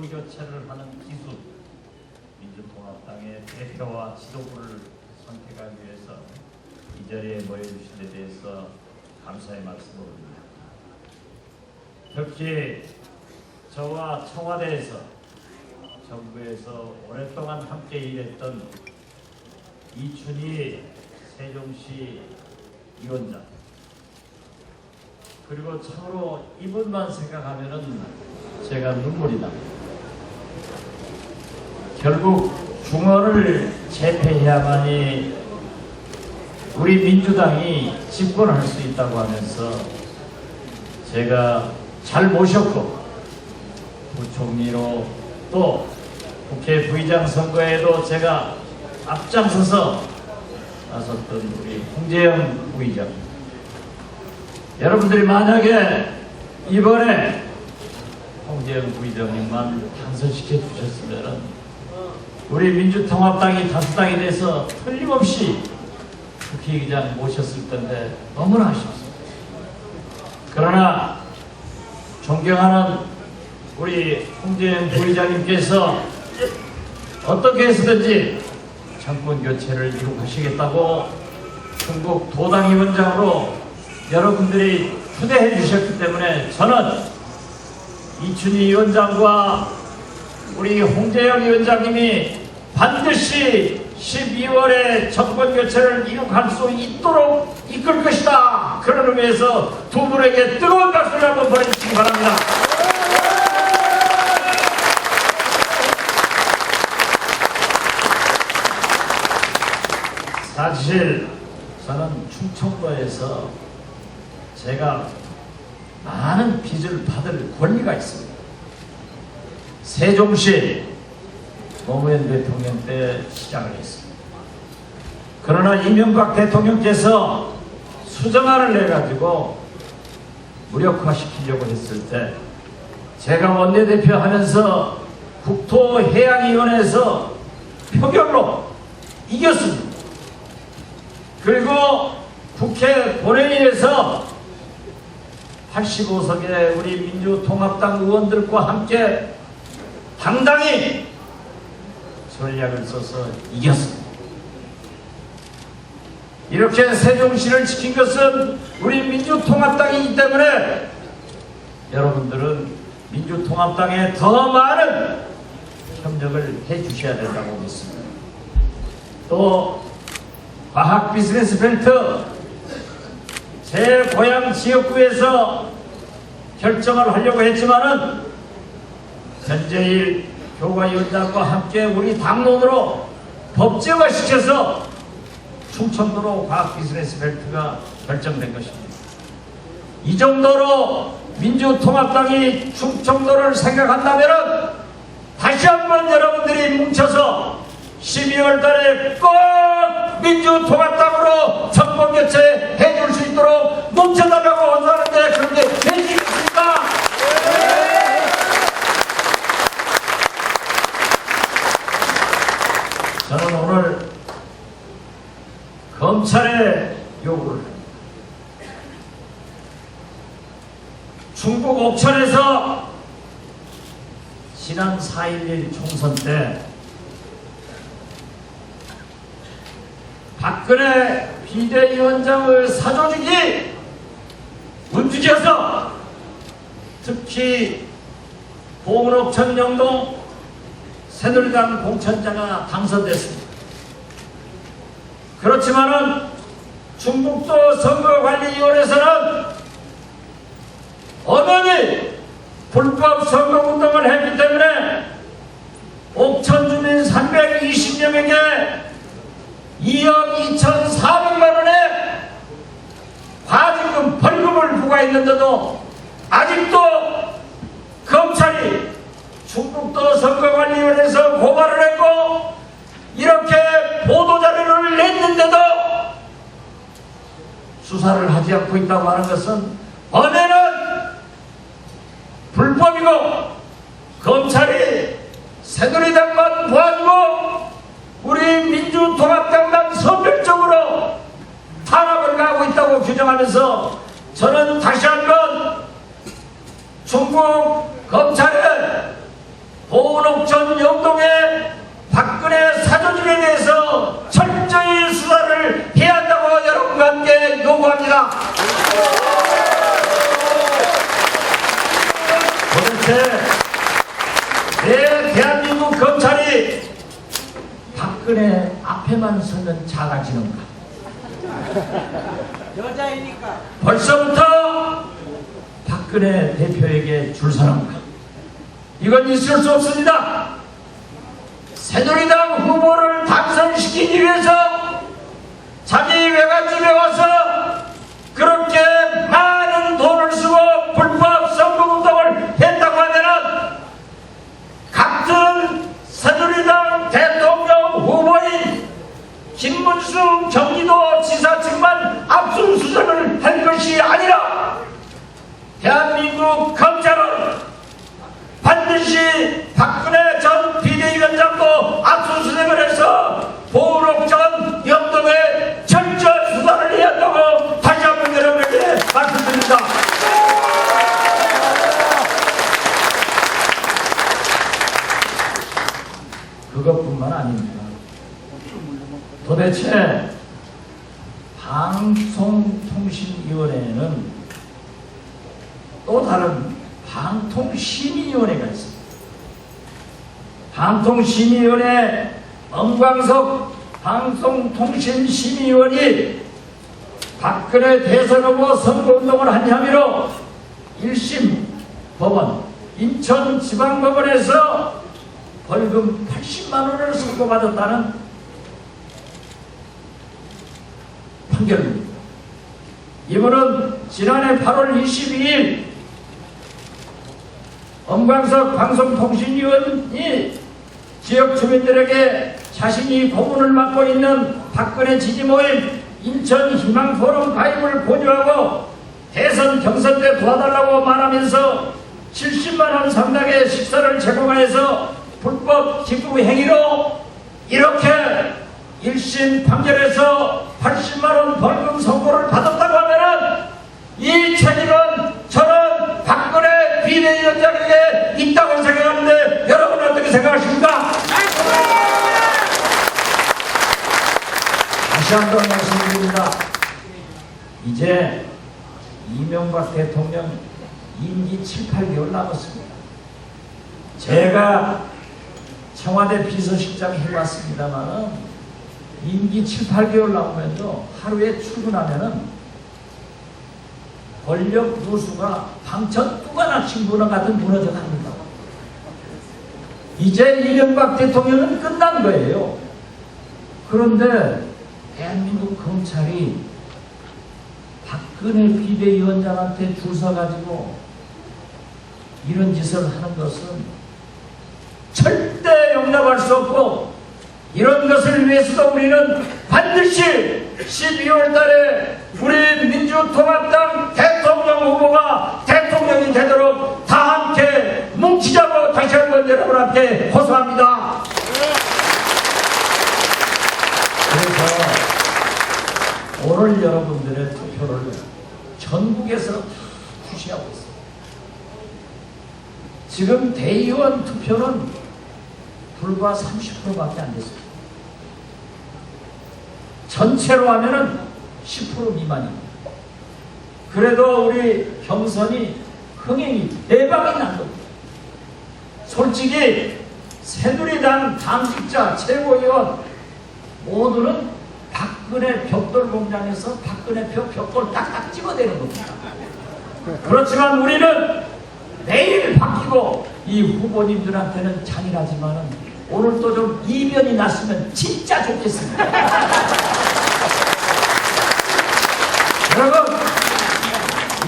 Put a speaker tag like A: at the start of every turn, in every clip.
A: 정권교체를 하는 기수 민주통합당의 대표와 지도부를 선택하기 위해서 이 자리에 모여주신 데 대해서 감사의 말씀을 올립니다. 특히 저와 청와대에서 정부에서 오랫동안 함께 일했던 이춘희 세종시 위원장, 그리고 참으로 이분만 생각하면은 제가 눈물이 납니다. 결국 중원을 재패해야만이 우리 민주당이 집권할 수 있다고 하면서 제가 잘 모셨고, 부총리로 또 국회 부의장 선거에도 제가 앞장서서 나섰던 우리 홍재영 부의장, 여러분들이 만약에 이번에 홍재영 부의장님만 당선시켜 주셨으면 우리 민주통합당이 다수당이 돼서 틀림없이 국회의장 모셨을 텐데 너무나 아쉽습니다. 그러나 존경하는 우리 홍재영 부의장님께서 어떻게 해서든지 정권 교체를 이룩하시겠다고 중국 도당위원장으로 여러분들이 초대해 주셨기 때문에 저는 이춘희 위원장과 우리 홍재영 위원장님이 반드시 12월에 정권 교체를 이룩할 수 있도록 이끌 것이다. 그런 의미에서 두 분에게 뜨거운 박수를 한번 보내주시기 바랍니다. 사실 저는 충청도에서 제가 많은 빚을 받을 권리가 있습니다. 세종시 노무현 대통령 때 시작을 했습니다. 그러나 이명박 대통령께서 수정안을 내가지고 무력화시키려고 했을 때 제가 원내대표 하면서 국토해양위원회에서 표결로 이겼습니다. 그리고 국회 본회의에서 85석의 우리 민주통합당 의원들과 함께 당당히 전략을 써서 이겼습니다. 이렇게 세종시를 지킨 것은 우리 민주통합당이기 때문에 여러분들은 민주통합당에 더 많은 협력을 해주셔야 된다고 믿습니다. 또 과학 비즈니스 벨트 제 고향 지역구에서 결정을 하려고 했지만은 전재일 교과위원장과 함께 우리 당론으로 법제화 시켜서 충청도로 과학 비즈니스 벨트가 결정된 것입니다. 이 정도로 민주통합당이 충청도를 생각한다면 다시 한번 여러분들이 뭉쳐서 12월 달에 꼭 민주통합당으로 정권교체 해줄 수 있도록 뭉쳐달라고 원하는데 그런데 되시겠습니까? 저는 오늘 검찰의 요구를 충북 옥천에서 지난 4.11 총선 때 박근혜 비대위원장을 사조직이 움직여서 특히 보은옥천 영동 새누리당 공천자가 당선됐습니다. 그렇지만은 충북도 선거관리위원회에서는 엄연히 불법 선거운동을 했기 때문에 옥천 주민 320여 명에게 2억 2,400만 원의 과징금 벌금을 부과했는데도 아직도 검찰이 충북도 선거관리위원회에서 고발을 했고 이렇게 보도자료를 냈는데도 수사를 하지 않고 있다고 하는 것은 엄연한 불법이고 검찰이 새누리당만 도와주고 우리 민주통합당만 선별적으로 탄압을 가하고 있다고 규정하면서 저는 다시 한번 중국 검찰에 보은옥 영동의 박근혜 사조직에 대해서 철저히 수사를 해야 한다고 여러분과 함께 요구합니다. 도대체 왜 대한민국 검찰이 박근혜 앞에만 서면 작아지는가?
B: 여자이니까
A: 벌써부터 박근혜 대표에게 줄 서는가? 이건 있을 수 없습니다. 새누리당 후보를 당선시키기 위해서 자기 외갓집에 와서 그렇게 많은 돈을 쓰고 불법 선거운동을 했다고 하면 같은 새누리당 대통령 후보인 김문수 경기도지사 측만 압수수색을 한 것이 아니라 대한민국 검찰은 반드시 박근혜 전 비대위원장도 압수수색을 해서 보은옥 전 영동에 철저한 수사를 해야 한다고 다시 한번 여러분에게 말씀드립니다. 그것뿐만 아닙니다. 도대체 방송통신위원회에는 또 다른 방통심의위원회가 있습니다. 방통심의위원회 엄광석 방송통신심의위원이 박근혜 대선 후보 선거운동을 한 혐의로 1심 법원 인천지방법원에서 벌금 80만 원을 선고받았다는 판결입니다. 이분은 지난해 8월 22일 엄광석 방송통신위원이 지역 주민들에게 자신이 고문을 맡고 있는 박근혜 지지모임 인천희망포럼 가입을 권유하고 대선 경선 때 도와달라고 말하면서 70만 원 상당의 식사를 제공하여서 불법 기부 행위로 이렇게 1심 판결에서 80만 원 벌금 선고를 받았다고 하면은 이 책임은 저는 박근혜 비대위원장에게 있다고 생각하는데 여러분은 어떻게 생각하십니까? 다시 한번 말씀드립니다. 이제 이명박 대통령 임기 7, 8개월 남았습니다. 제가 청와대 비서실장 해봤습니다만 임기 7, 8개월 남으면서 하루에 출근하면은 권력 누수가 방천 뚜가낙신 문어 같은 무너져 갑니다. 이제 이명박 대통령은 끝난 거예요. 그런데 대한민국 검찰이 박근혜 비대위원장한테 줄 서가지고 이런 짓을 하는 것은 절대 용납할 수 없고, 이런 것을 위해서도 우리는 반드시 12월 달에 우리 민주통합당 대통령 후보가 대통령이 되도록 다 함께 뭉치자고 다시 한번 여러분 앞에 호소합니다. 그래서 오늘 여러분들의 투표를 전국에서 주시하고 있습니다. 지금 대의원 투표는 불과 30%밖에 안 됐습니다. 전체로 하면은 10% 미만입니다. 그래도 우리 경선이 흥행이 대박이 난 겁니다. 솔직히 새누리당 당직자 최고위원 모두는 박근혜 벽돌 공장에서 박근혜 벽돌 딱딱 찍어대는 겁니다. 그렇지만 우리는 매일 바뀌고 이 후보님들한테는 잔인하지만은 오늘 또 좀 이변이 났으면 진짜 좋겠습니다. 여러분,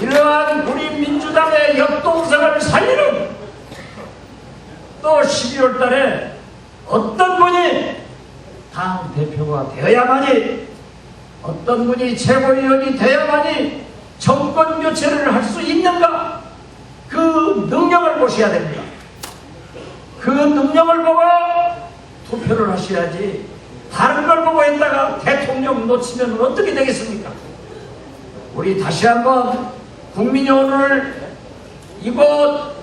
A: 이러한 우리 민주당의 역동성을 살리는 또 12월 달에 어떤 분이 당 대표가 되어야만이, 어떤 분이 최고위원이 되어야만이 정권 교체를 할 수 있는가, 그 능력을 보셔야 됩니다. 그 능력을 보고 투표를 하셔야지, 다른 걸 보고 했다가 대통령 놓치면 어떻게 되겠습니까? 우리 다시 한번 국민이 오늘 이곳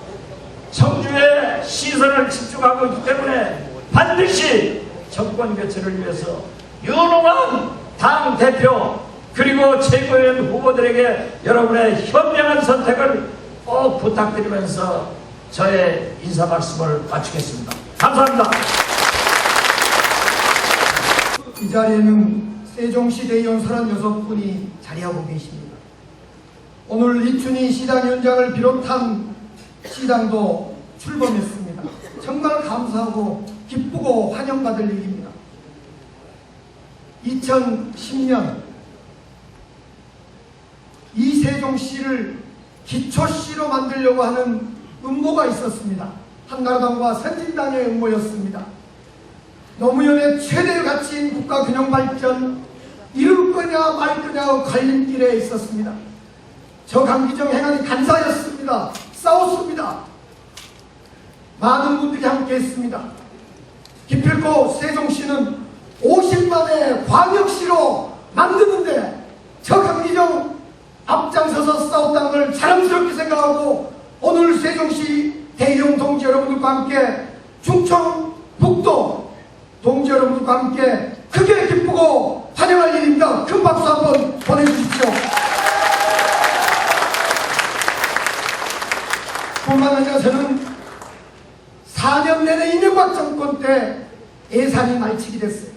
A: 청주의 시선을 집중하고 있기 때문에 반드시 정권 교체를 위해서 유능한 당 대표 그리고 최고위원 후보들에게 여러분의 현명한 선택을 꼭 부탁드리면서 저의 인사 말씀을 마치겠습니다. 감사합니다.
B: 이 자리에는 세종시 대의원 36분이 자리하고 계십니다. 오늘 이춘희 시당위원장을 비롯한 시당도 출범했습니다. 정말 감사하고 기쁘고 환영받을 일입니다. 2010년 이 세종시를 기초시로 만들려고 하는 음모가 있었습니다. 한나라당과 선진당의 음모였습니다. 노무현의 최대 가치인 국가균형발전 이룰 거냐 말 거냐 갈림길에 있었습니다. 저 강기정 행안위 간사였습니다. 싸웠습니다. 많은 분들이 함께했습니다. 기필코 세종시는 50만의 광역시로 만드는데 저 강기정 앞장서서 싸웠다는 걸 자랑스럽게 생각하고 오늘 세종시 대의원 동지 여러분들과 함께 충청북도 동지 여러분들과 함께 크게 기쁘고 환영할 일입니다. 큰 박수 한번 보내주십시오. 뿐만 아니라 저는 4년 내내 이명박 정권 때 예산이 말치기 됐어요.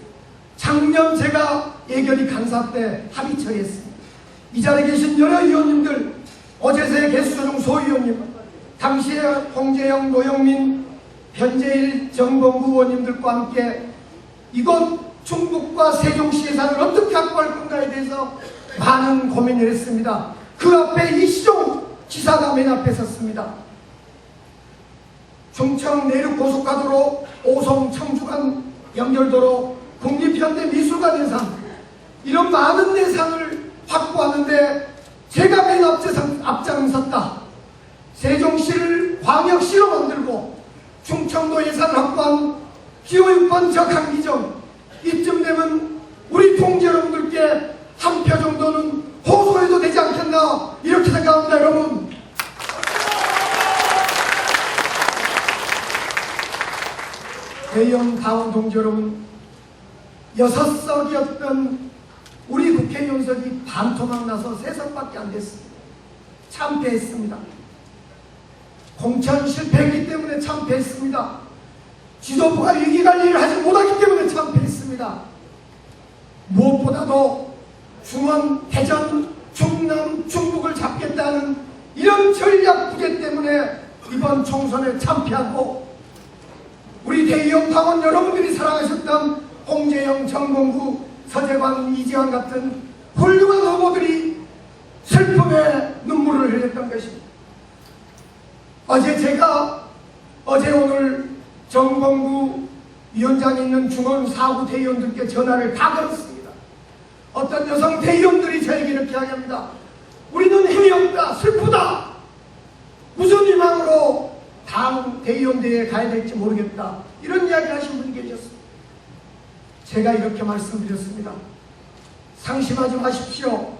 B: 작년 제가 예결위 간사 때 합의 처리했습니다. 이 자리에 계신 여러 의원님들, 어제세 개수조정 소위원님, 당시에 홍재영, 노영민, 변재일, 정봉구 의원님들과 함께 이곳 충북과 세종시 예산을 어떻게 확보할 건가에 대해서 많은 고민을 했습니다. 그 앞에 이시종 지사가 맨 앞에 섰습니다. 충청 내륙 고속가도로 오송 청주간 연결도로 국립현대미술관 예산 이런 많은 예산을 확보하는데 제가 맨 앞장섰다. 세종시를 광역시로 만들고 충청도 예산 확보한 기호유권 저 강기정 이쯤 되면 우리 동지 여러분들께 한 표 정도는 호소해도 되지 않겠나 이렇게 생각합니다. 여러분, 대의원 당원 동지 여러분, 6석이었던 우리 국회의원석이 반토막 나서 3석밖에 안 됐습니다. 참패했습니다. 공천 실패했기 때문에 참패했습니다. 지도부가 위기관리를 하지 못하기 때문에 참패했습니다. 무엇보다도 중원, 대전, 충남, 충북을 잡겠다는 이런 전략 부재 때문에 이번 총선에 참패하고 우리 대의원 당원 여러분들이 사랑하셨던 홍재영, 정봉구, 서재관, 이지환 같은 훌륭한 후보들이 슬픔의 눈물을 흘렸던 것입니다. 어제 오늘 정봉구 위원장이 있는 중원 4구 대의원들께 전화를 다 걸었습니다. 어떤 여성 대의원들이 저에게 이렇게 이야기합니다. 우리는 힘이 없다, 슬프다, 무슨 희망으로 다음 대의원대회에 가야 될지 모르겠다, 이런 이야기를 하신 분이 계셨습니다. 제가 이렇게 말씀드렸습니다. 상심하지 마십시오.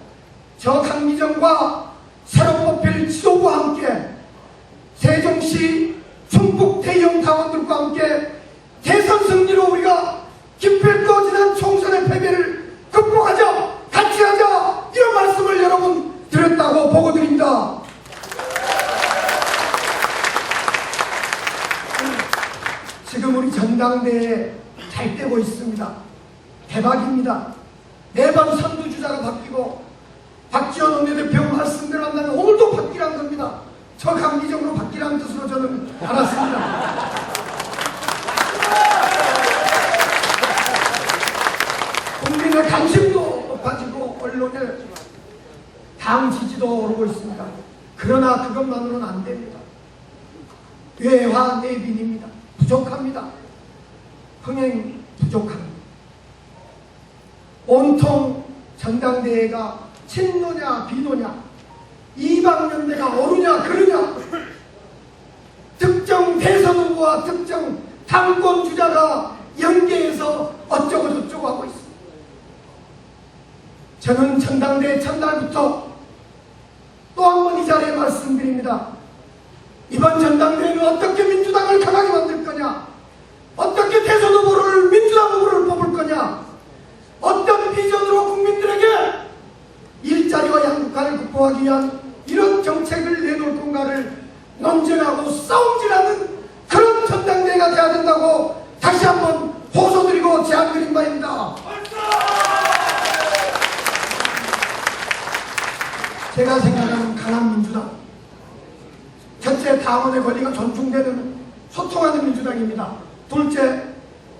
B: 저 강기정과 새로 뽑힐 지도부와 함께 세종시 충북 대의원 당원들과 함께 대선 승리로 우리가 기필코 지난 총선의 패배를 극복하자, 같이 하자, 이런 말씀을 여러분 드렸다고 보고 드립니다. 지금 우리 전당대회 잘 되고 있습니다. 대박입니다. 매번 선두주자가 바뀌고 박지원 원내대표 말씀대로 한다면 오늘도 바뀌란 겁니다. 저 강기정으로 바뀌라는 뜻으로 저는 알았습니다. 국민의 관심도 높아지고 언론의 당 지지도 오르고 있습니다. 그러나 그것만으로는 안 됩니다. 외화 내빈입니다. 부족합니다. 흥행 부족합니다. 온통 전당대회가 친노냐 비노냐, 이방연대가 옳으냐 그르냐, 특정 대선 후보와 특정 당권 주자가 연계해서 어쩌고 저쩌고 하고 있습니다. 저는 전당대회 첫날부터 또 한 번 이 자리에 말씀드립니다. 이번 전당대회는 어떻게 민주당을 강하게 살아나게 만들 거냐? 어떻게 대선 후보를 민주당 후보를 뽑을 거냐? 어떤 비전으로 국민들에게 일자리와 양극화를 극복하기 위한 이런 정책을 내놓을 건가를 논쟁하고 싸움질하는 그런 전당대회가 돼야 된다고 다시 한번 호소드리고 제안드린 바입니다. 제가 생각하는 강한 민주당, 첫째, 당원의 권리가 존중되는 소통하는 민주당입니다. 둘째,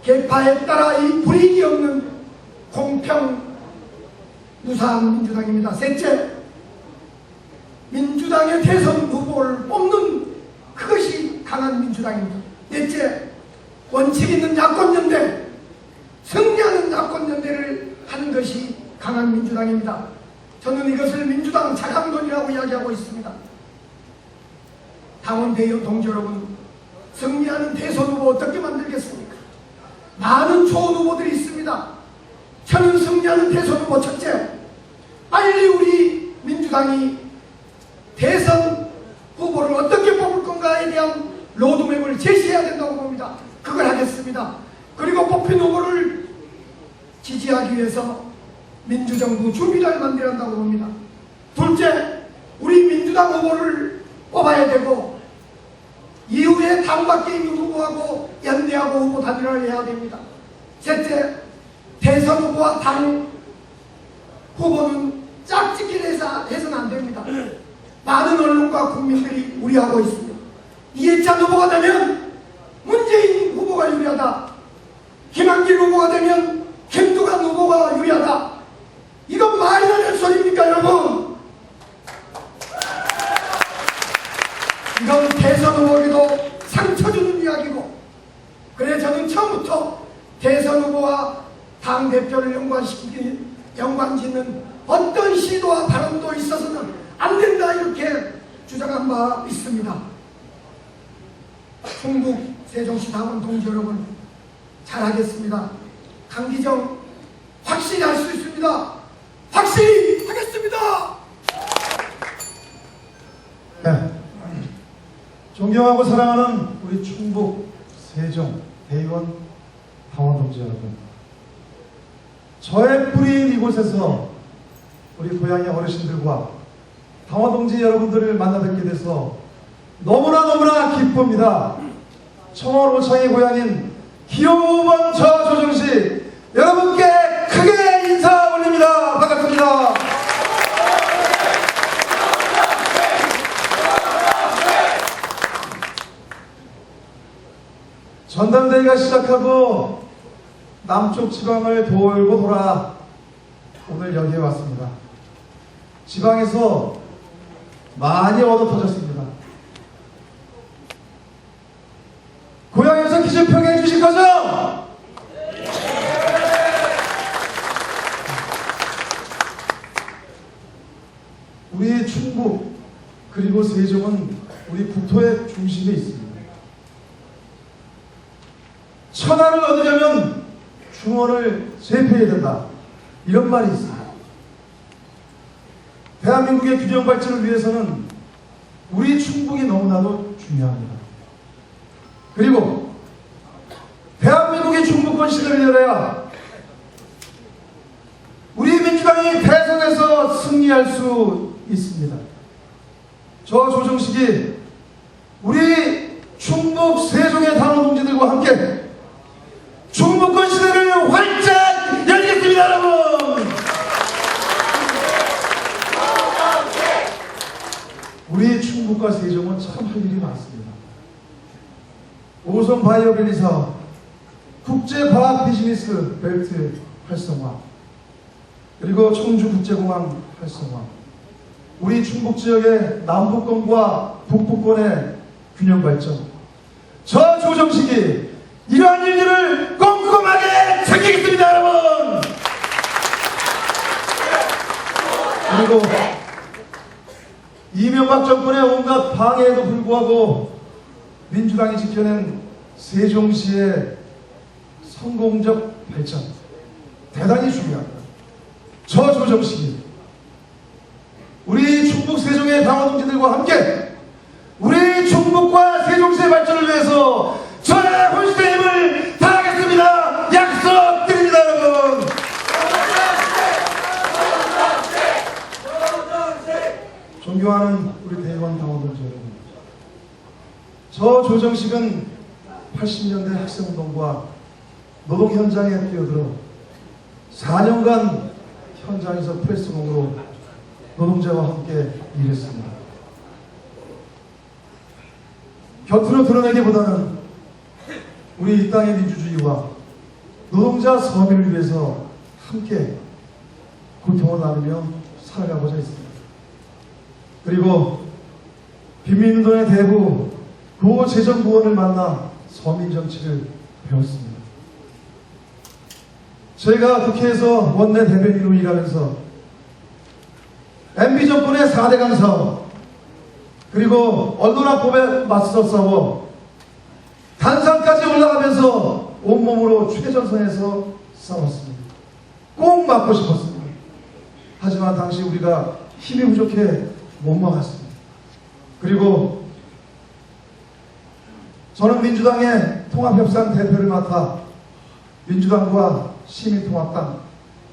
B: 계파에 따라 이 불이익이 없는 공평 무사한 민주당입니다. 셋째, 민주당의 대선 후보를 뽑는 그것이 강한 민주당입니다. 넷째, 원칙 있는 야권연대, 승리하는 야권연대를 하는 것이 강한 민주당입니다. 저는 이것을 민주당 자강론이라고 이야기하고 있습니다. 당원 대의원 동지 여러분, 승리하는 대선 후보 어떻게 만들겠습니까? 많은 좋은 후보들이 있습니다. 저는 승리하는 대선 후보 첫째, 빨리 우리 민주당이 대선 후보를 어떻게 뽑을 건가에 대한 로드맵을 제시해야 된다고 봅니다. 그걸 하겠습니다. 그리고 뽑힌 후보를 지지하기 위해서 민주정부 준비를 만들어야 한다고 봅니다. 둘째, 우리 민주당 후보를 뽑아야 되고 이후에 당 밖에 있는 후보하고 연대하고 후보 단일화를 해야 됩니다. 셋째, 대선 후보와 당 후보는 짝짓기를 해서는 안 됩니다. 많은 언론과 국민들이 우려하고 있습니다. 이해찬 후보가 되면 문재인 후보가 유리하다. 김한길 후보가 되면 김두관 후보가 유리하다. 이건 말이나 될 소리입니까, 여러분? 이건 대선 후보에게도 상처 주는 이야기고, 그래 저는 처음부터 대선 후보와 당대표를 연관짓는 어떤 시도와 발언도 있어서는 안 된다, 이렇게 주장한 바 있습니다. 충북 세종시 당원 동지 여러분, 잘하겠습니다. 강기정 확실히 할 수 있습니다. 확실히 하겠습니다.
C: 네. 존경하고 사랑하는 우리 충북 세종 대의원 당원 동지 여러분, 저의 뿌리인 이곳에서 우리 고향의 어르신들과 당원 동지 여러분들을 만나 뵙게 돼서 너무나 기쁩니다. 청원 오창의 고향인 기호 5번 조정식 여러분께 크게 인사 올립니다. 반갑습니다. 전당대회가 시작하고 남쪽 지방을 돌고 돌아 오늘 여기에 왔습니다. 지방에서 많이 얻어 터졌습니다. 고향에서 기준 평해 주실 거죠? 우리 충북 그리고 세종은 우리 국토의 중심에 있습니다. 천하를 얻으려면 중원을 제패해야 된다, 이런 말이 있습니다. 대한민국의 균형 발전을 위해서는 우리 충북이 너무나도 중요합니다. 그리고 대한민국의 중부권 시대를 열어야 우리 민주당이 대선에서 승리할 수 있습니다. 저 조정식이 우리 충북 세종의 당원 동지들과 함께 중부권 시대를 활짝 열겠습니다, 여러분! 우리 충북과 세종은 참 할 일이 많습니다. 오손 바이오밸리 사업, 국제과학 비즈니스 벨트 활성화, 그리고 청주국제공항 활성화, 우리 충북 지역의 남부권과 북부권의 균형 발전, 저 조정식이 이러한 일들을 꼼꼼하게 챙기겠습니다, 여러분! 그리고 이명박 정권의 온갖 방해에도 불구하고 민주당이 지켜낸 세종시의 성공적 발전, 대단히 중요합니다. 저 조정식이 우리 충북 세종의 당원 동지들과 함께 우리 충북과 세종시의 발전을 위해서 조정식은 80년대 학생운동과 노동 현장에 뛰어들어 4년간 현장에서 프레스공으로 노동자와 함께 일했습니다. 곁으로 드러내기보다는 우리 이 땅의 민주주의와 노동자 서민을 위해서 함께 고통을 나누며 살아가고자 했습니다. 그리고 빈민운동의 대부 고재정부원을 만나 서민정치를 배웠습니다. 저희가 국회에서 원내 대변인으로 일하면서 MB 정권의 4대강 사업, 그리고 언론학법에 맞서 싸워 단상까지 올라가면서 온몸으로 최전선에서 싸웠습니다. 꼭 맞고 싶었습니다. 하지만 당시 우리가 힘이 부족해 못 막았습니다. 그리고 저는 민주당의 통합협상 대표를 맡아 민주당과 시민통합당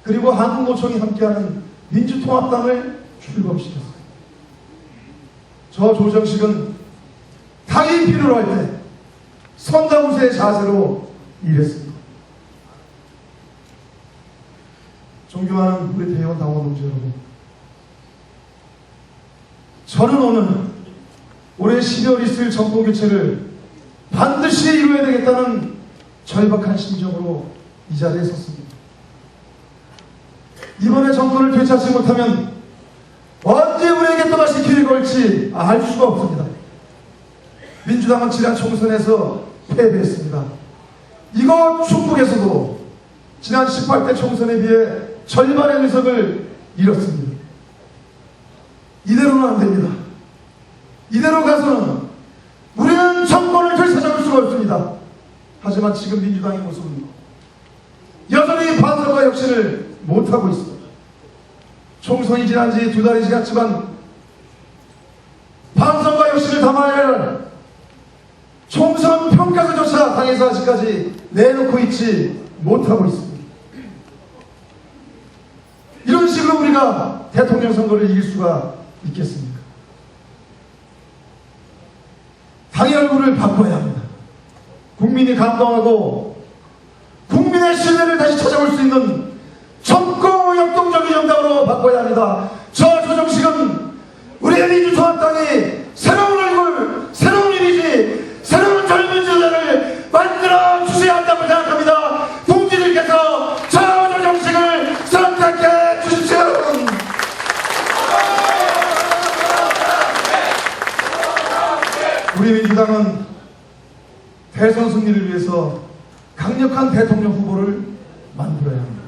C: 그리고 한국노총이 함께하는 민주통합당을 출범시켰습니다. 저 조정식은 당이 필요로 할 때 선다우세의 자세로 일했습니다. 존경하는 우리 대의원 당원 동지 여러분, 저는 오늘 올해 12월 있을 정권교체를 반드시 이루어야 되겠다는 절박한 심정으로 이 자리에 섰습니다. 이번에 정권을 되찾지 못하면 언제 우리에게 또다시 길을 걸지 알 수가 없습니다. 민주당은 지난 총선에서 패배했습니다. 이곳 충북에서도 지난 18대 총선에 비해 절반의 의석을 잃었습니다. 이대로는 안 됩니다. 이대로 가서는 우리는 정권을 되찾아올 수가 없습니다. 하지만 지금 민주당의 모습은 여전히 반성과 혁신을 못하고 있습니다. 총선이 지난 지 2달이 지났지만 반성과 혁신을 담아야 할 총선 평가서조차 당에서 아직까지 내놓고 있지 못하고 있습니다. 이런 식으로 우리가 대통령 선거를 이길 수가 있겠습니까? 당의 얼굴을 바꿔야 합니다. 국민이 감동하고 국민의 신뢰를 다시 찾아올 수 있는 젊고 역동적인 정당으로 바꿔야 합니다. 저 조정식은 우리의 민주통합당이 새로운 얼굴, 새로운 이미지, 새로운 젊은 세대를 만들어 주셔야 한다고 생각합니다. 동지들께서 저 조정식을 선택해 주십시오. 우리 민주당은 대선 승리를 위해서 강력한 대통령 후보를 만들어야 합니다.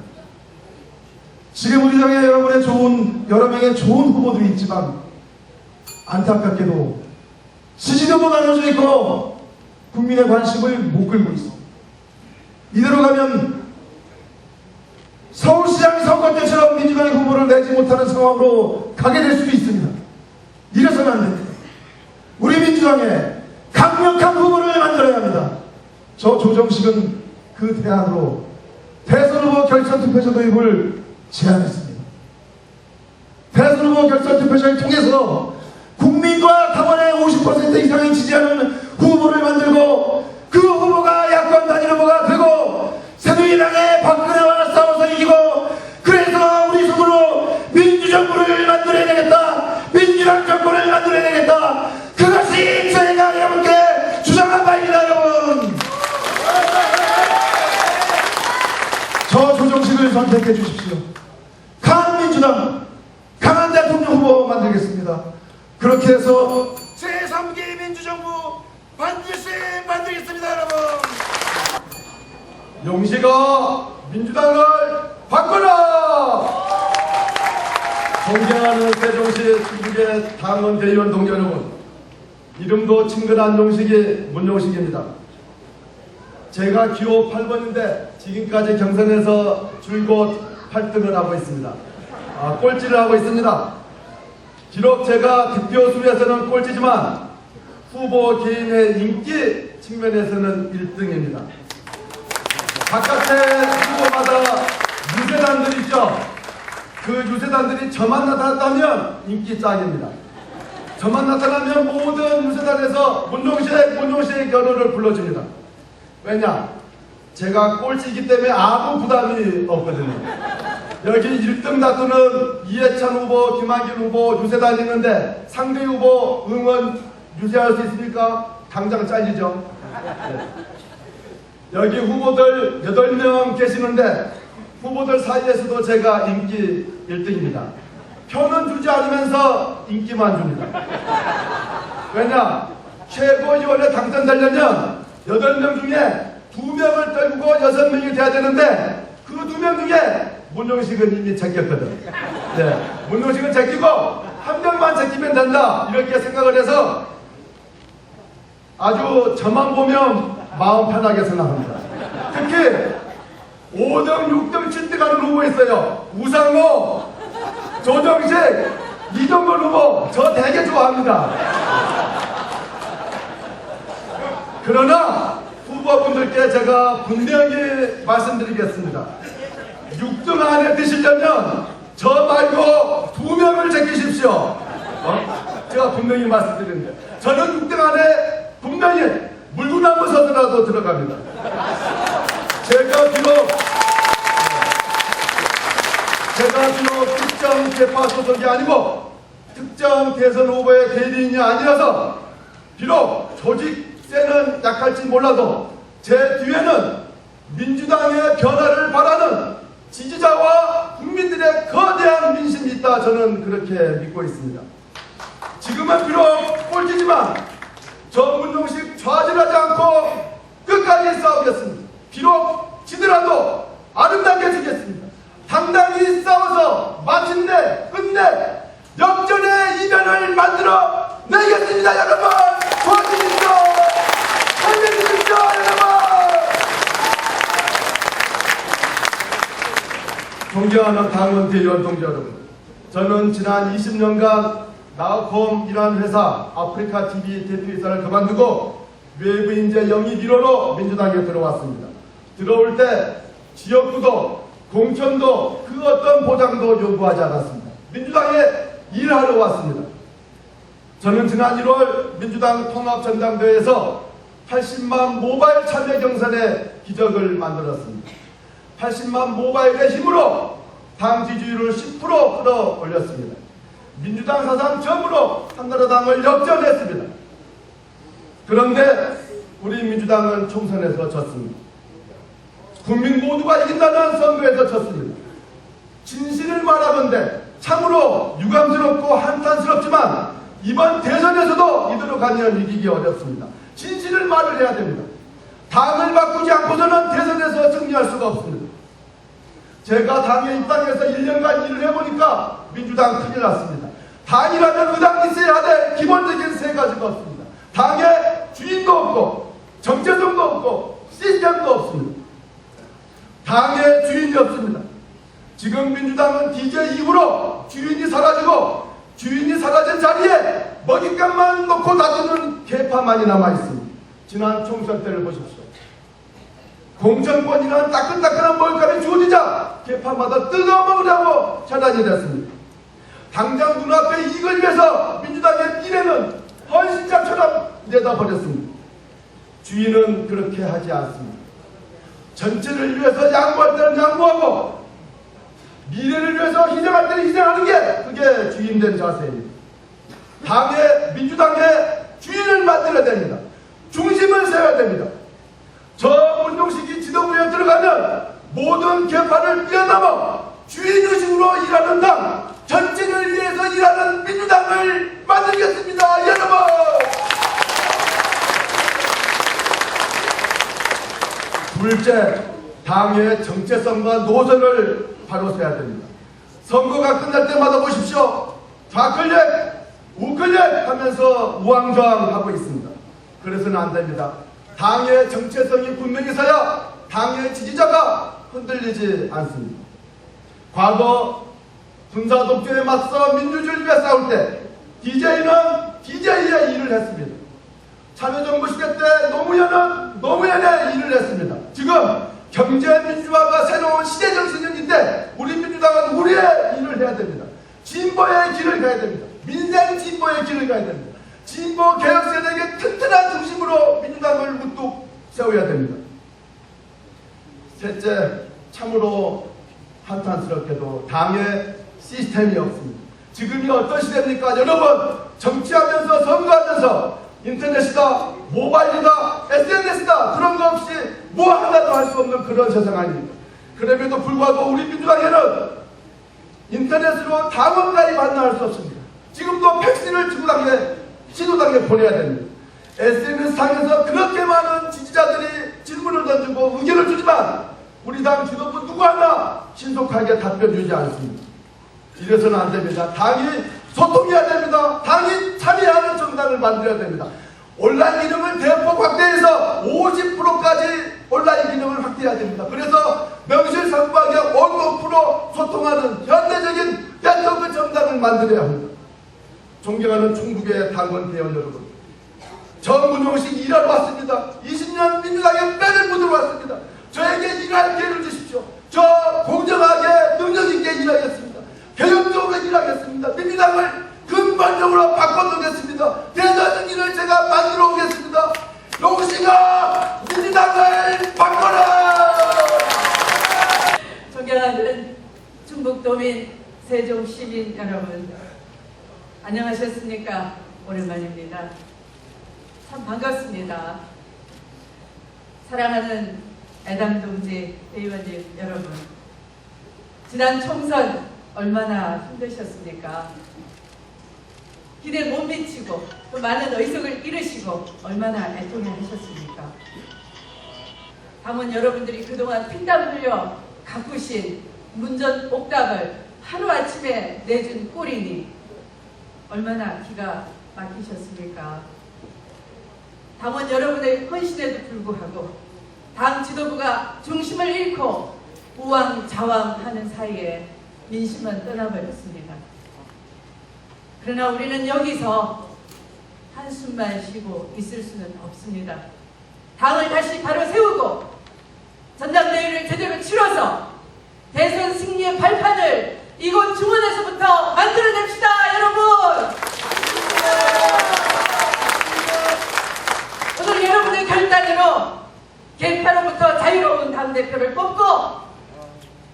C: 지금 우리 당에 여러 명의 좋은 후보들이 있지만 안타깝게도 지지도도 나눠져 있고 국민의 관심을 못 끌고 있습니다. 이대로 가면 서울시장 선거 때처럼 민주당의 후보를 내지 못하는 상황으로 가게 될 수도 있습니다. 이래서는 안 됩니다. 우리 민주당에 강력한 후보를 만들어야 합니다. 저 조정식은 그 대안으로 대선 후보 결선 투표자 도입을 제안했습니다. 대선 후보 결선 투표자를 통해서 국민과 당원의 50% 이상이 지지하는 후보를 만들고 그 후보가 야권 단일 후보가 되고 새누리당의 박근혜와 싸워서 이기고 그래서 우리 손으로 민주정부를 만들어야 되겠다. 민주당 정권을 만들어야 되겠다. 그것이 저희가 여러분께 주장한 바입니다. 여러분, 저 조정식을 선택해 주십시오. 강한 민주당, 강한 대통령 후보 만들겠습니다. 그렇게 해서 제3기 민주정부 반드시 만들겠습니다. 여러분,
A: 용식아, 민주당을 바꿔라! 존경하는 세종시 충북의 당원 대의원 동료 여러분, 이름도 친근한 용식이 문용식입니다. 제가 기호 8번인데 지금까지 경선에서 줄곧 8등을 하고 있습니다. 꼴찌를 하고 있습니다. 비록 제가 득표수에서는 꼴찌지만 후보 개인의 인기 측면에서는 1등입니다. 바깥에 후보마다 유세단들 있죠. 그 유세단들이 저만 나타났다면 인기 짝입니다.
C: 저만 나타나면 모든 유세단에서 문종식의 결혼을 불러줍니다. 왜냐? 제가 꼴찌이기 때문에 아무 부담이 없거든요. 여기 1등 다투는 이해찬 후보, 김한길 후보 유세단 있는데 상대 후보 응원 유세할 수 있습니까? 당장 잘리죠. 네. 여기 후보들 8명 계시는데 후보들 사이에서도 제가 인기 1등입니다. 표는 주지 않으면서 인기만 줍니다. 왜냐? 최고위원에 당선되려면 8명 중에 2명을 떨구고 6명이 돼야 되는데 그 2명 중에 문종식은 이미 제꼈거든. 네, 문종식은 제끼고 1명만 제끼면 된다 이렇게 생각을 해서 아주 저만 보면 마음 편하게 생각합니다. 특히 5등, 6등, 7등 하는 후보 있어요. 우상호, 조정식, 이종걸 후보 저 되게 좋아합니다. 그러나 후보분들께 제가 분명히 말씀드리겠습니다. 6등 안에 드시려면 저 말고 2명을 제끼십시오. 제가 분명히 말씀드리는데 저는 6등 안에 분명히 물구나무 서더라도 들어갑니다. 제가 비록 특정 개파 소속이 아니고 특정 대선 후보의 대리인이 아니라서 비록 조직세는 약할지 몰라도 제 뒤에는 민주당의 변화를 바라는 지지자와 국민들의 거대한 민심이 있다 저는 그렇게 믿고 있습니다. 지금은 비록 꼴찌지만 저 문종식 좌절하지 않고 끝까지 싸우겠습니다. 비록 지더라도 아름답게 지겠습니다. 당당히 싸워서 마침내 끝내 역전의 이변을 만들어 내겠습니다. 여러분 도와주십시오. 살려주십시오. 여러분. 존경하는 당원 대의원 동지 여러분, 저는 지난 20년간 나우콤이라는 회사 아프리카 TV 대표이사를 그만두고 외부 인재 영입 1호로 민주당에 들어왔습니다. 들어올 때 지역구도 공천도 그 어떤 보장도 요구하지 않았습니다. 민주당에 일하러 왔습니다. 저는 지난 1월 민주당 통합전당대회에서 80만 모바일 참여 경선의 기적을 만들었습니다. 80만 모바일의 힘으로 당 지지율을 10% 끌어올렸습니다. 민주당 사상 처음으로 한나라당을 역전했습니다. 그런데 우리 민주당은 총선에서 졌습니다. 국민 모두가 이긴다는 선거에서 졌습니다. 진실을 말하건대 참으로 유감스럽고 한탄스럽지만 이번 대선에서도 이대로 가면 이기기 어렵습니다. 진실을 말을 해야 됩니다. 당을 바꾸지 않고서는 대선에서 승리할 수가 없습니다. 제가 당에 입당해서 1년간 일을 해보니까 민주당 큰일 났습니다. 당이라면 의당이 있어야 될 기본적인 3가지가 없습니다. 당에 주인도 없고 정체성도 없고 시스템도 없습니다. 당에 주인이 없습니다. 지금 민주당은 DJ 이후로 주인이 사라지고 주인이 사라진 자리에 먹잇감만 놓고 다투는 개파만이 남아있습니다. 지난 총선 때를 보십시오. 공천권이라는 따끈따끈한 먹잇감이 주어지자 개파마다 뜯어먹으려고 차단이 됐습니다. 당장 눈앞에 이익을 위해서 민주당의 미래는 헌신자처럼 내다버렸습니다. 주인은 그렇게 하지 않습니다. 전체를 위해서 양보할 때는 양보하고 미래를 위해서 희생할 때는 희생하는 게 그게 주인된 자세입니다. 당의 민주당의 주인을 만들어야 됩니다. 중심을 세워야 됩니다. 저 문종식이 지도부에 들어가면 모든 개파를 뛰어넘어 주인의식으로 일하는 당, 전체를 위해서 일하는 민주당을 만들겠습니다. 여러분! 둘째, 당의 정체성과 노선을 바로 세야 됩니다. 선거가 끝날 때마다 보십시오. 좌클릭, 우클릭 하면서 우왕좌왕하고 있습니다. 그래서는 안 됩니다. 당의 정체성이 분명히 서야 당의 지지자가 흔들리지 않습니다. 과거 군사 독재에 맞서 민주주의를 위해 싸울 때 DJ는 DJ의 일을 했습니다. 참여정부 시대 때 노무현은 노무현의 일을 했습니다. 지금 경제민주화가 새로운 시대정신인데 우리 민주당은 우리의 일을 해야 됩니다. 진보의 길을 가야 됩니다. 민생 진보의 길을 가야 됩니다. 진보 개혁 세력의 튼튼한 중심으로 민주당을 우뚝 세워야 됩니다. 셋째, 참으로 한탄스럽게도 당의 시스템이 없습니다. 지금이 어떤 시대입니까? 여러분, 정치하면서 선거하면서 인터넷이다, 모바일이다, SNS다 그런 거 없이 뭐 하나도 할 수 없는 그런 세상 아닙니까? 그럼에도 불구하고 우리 민주당에는 인터넷으로 당원 가입 할 수 없습니다. 지금도 팩스를 신호당에 보내야 됩니다. SNS상에서 그렇게 많은 지지자들이 질문을 던지고 의견을 주지만 우리 당 지도부 누구 하나 신속하게 답변 주지 않습니다. 이래서는 안 됩니다. 당이 소통해야 됩니다. 당이 참여하는 정당을 만들어야 됩니다. 온라인 기능을 대폭 확대해서 50%까지 온라인 기능을 확대해야 됩니다. 그래서 명실상부하게 온오프로 소통하는 현대적인 네트워크 정당을 만들어야 합니다. 존경하는 충북의 당원 대원 여러분, 정문용식 일하러 왔습니다. 20년 민주당에 뼈를 묻으러 왔습니다. 저에게 일할 기회를 주십시오. 저 공정하게 능력있게 일하겠습니다. 개혁적으로 일하겠습니다. 민주당을 근본적으로 바꿔놓겠습니다. 대단한 일을 제가 만들어 오겠습니다. 용식아, 민주당을 바꿔라!
D: 존경하는 충북도민, 세종시민 여러분, 안녕하셨습니까? 오랜만입니다. 참 반갑습니다. 사랑하는 애당동지 의원님 여러분, 지난 총선 얼마나 힘드셨습니까? 기대 못 미치고 또 많은 의석을 잃으시고 얼마나 애통해하셨습니까? 당원 여러분들이 그동안 피땀 흘려 가꾸신 문전 옥답을 하루아침에 내준 꼴이니 얼마나 기가 막히셨습니까? 당원 여러분의 헌신에도 불구하고 당 지도부가 중심을 잃고 우왕좌왕하는 사이에 민심은 떠나버렸습니다. 그러나 우리는 여기서 한숨만 쉬고 있을 수는 없습니다. 당을 다시 바로 세우고 전당대회를 제대로 치러서 대선 승리의 발판을 이곳 중원에서부터 만들어냅시다, 여러분! 오늘 여러분의 결단으로 개파로부터 자유로운 당대표를 뽑고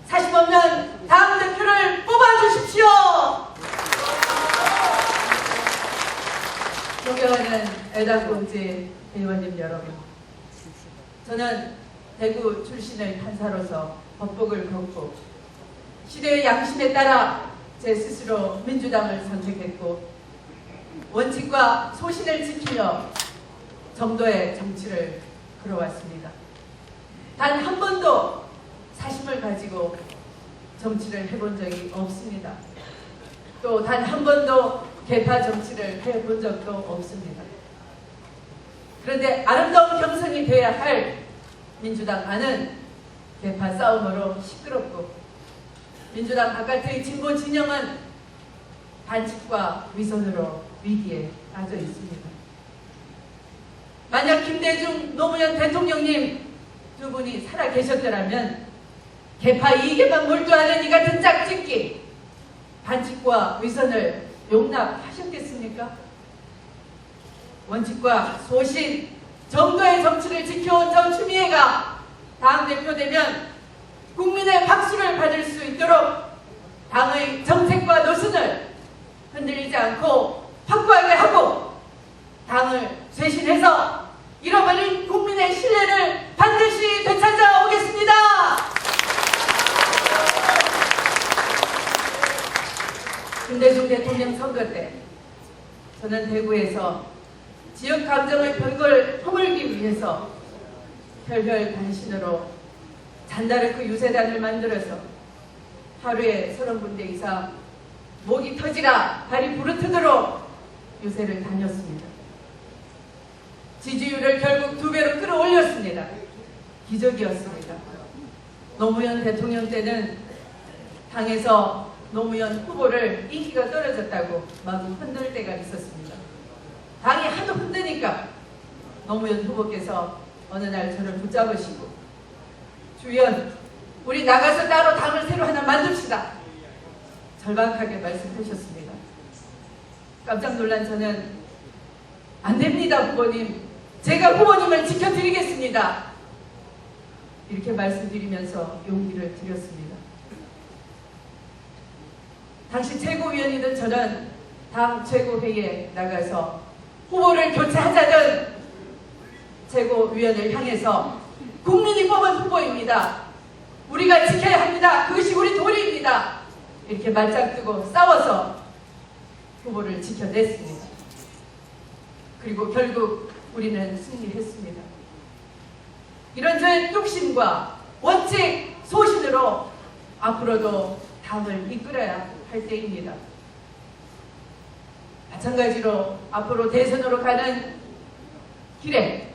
D: 40없는 당대표를 뽑아주십시오! 존경하는 애당공지 의원님 여러분, 저는 대구 출신의 판사로서 법복을 걷고 시대의 양심에 따라 제 스스로 민주당을 선택했고 원칙과 소신을 지키며 정도의 정치를 그려왔습니다. 단 한 번도 사심을 가지고 정치를 해본 적이 없습니다. 또 단 한 번도 개파 정치를 해본 적도 없습니다. 그런데 아름다운 경선이 돼야 할 민주당 안은 개파 싸움으로 시끄럽고 민주당 바깥의 진보 진영은 반칙과 위선으로 위기에 빠져 있습니다. 만약 김대중, 노무현 대통령님 두 분이 살아 계셨더라면 개파 이익에만 몰두하는 이 같은 짝짓기, 반칙과 위선을 용납하셨겠습니까? 원칙과 소신, 정도의 정치를 지켜온 저 추미애가 당대표 되면 국민의 박수를 받을 수 있도록 당의 정책과 노선을 흔들리지 않고 확고하게 하고 당을 쇄신해서 잃어버린 국민의 신뢰를 반드시 되찾아 오겠습니다. 김대중 대통령 선거 때 저는 대구에서 지역 감정의 벽을 허물기 위해서 혈혈 단신으로 잔다르크 유세단을 만들어서 하루에 30군데 이상 목이 터지라 발이 부르트도록 유세를 다녔습니다. 지지율을 결국 2배로 끌어올렸습니다. 기적이었습니다. 노무현 대통령 때는 당에서 노무현 후보를 인기가 떨어졌다고 막 흔들 때가 있었습니다. 당이 하도 흔드니까 노무현 후보께서 어느 날 저를 붙잡으시고 주연, 우리 나가서 따로 당을 새로 하나 만듭시다. 절박하게 말씀하셨습니다. 깜짝 놀란 저는 안 됩니다, 후보님. 제가 후보님을 지켜드리겠습니다. 이렇게 말씀드리면서 용기를 드렸습니다. 당시 최고위원이던 저는 당 최고회의에 나가서 후보를 교체하자던 최고위원을 향해서 국민이 뽑은 후보입니다. 우리가 지켜야 합니다. 그것이 우리 도리입니다. 이렇게 맞짱뜨고 싸워서 후보를 지켜냈습니다. 그리고 결국 우리는 승리했습니다. 이런 저의 뚝심과 원칙 소신으로 앞으로도 당을 이끌어야 할 때입니다. 마찬가지로 앞으로 대선으로 가는 길에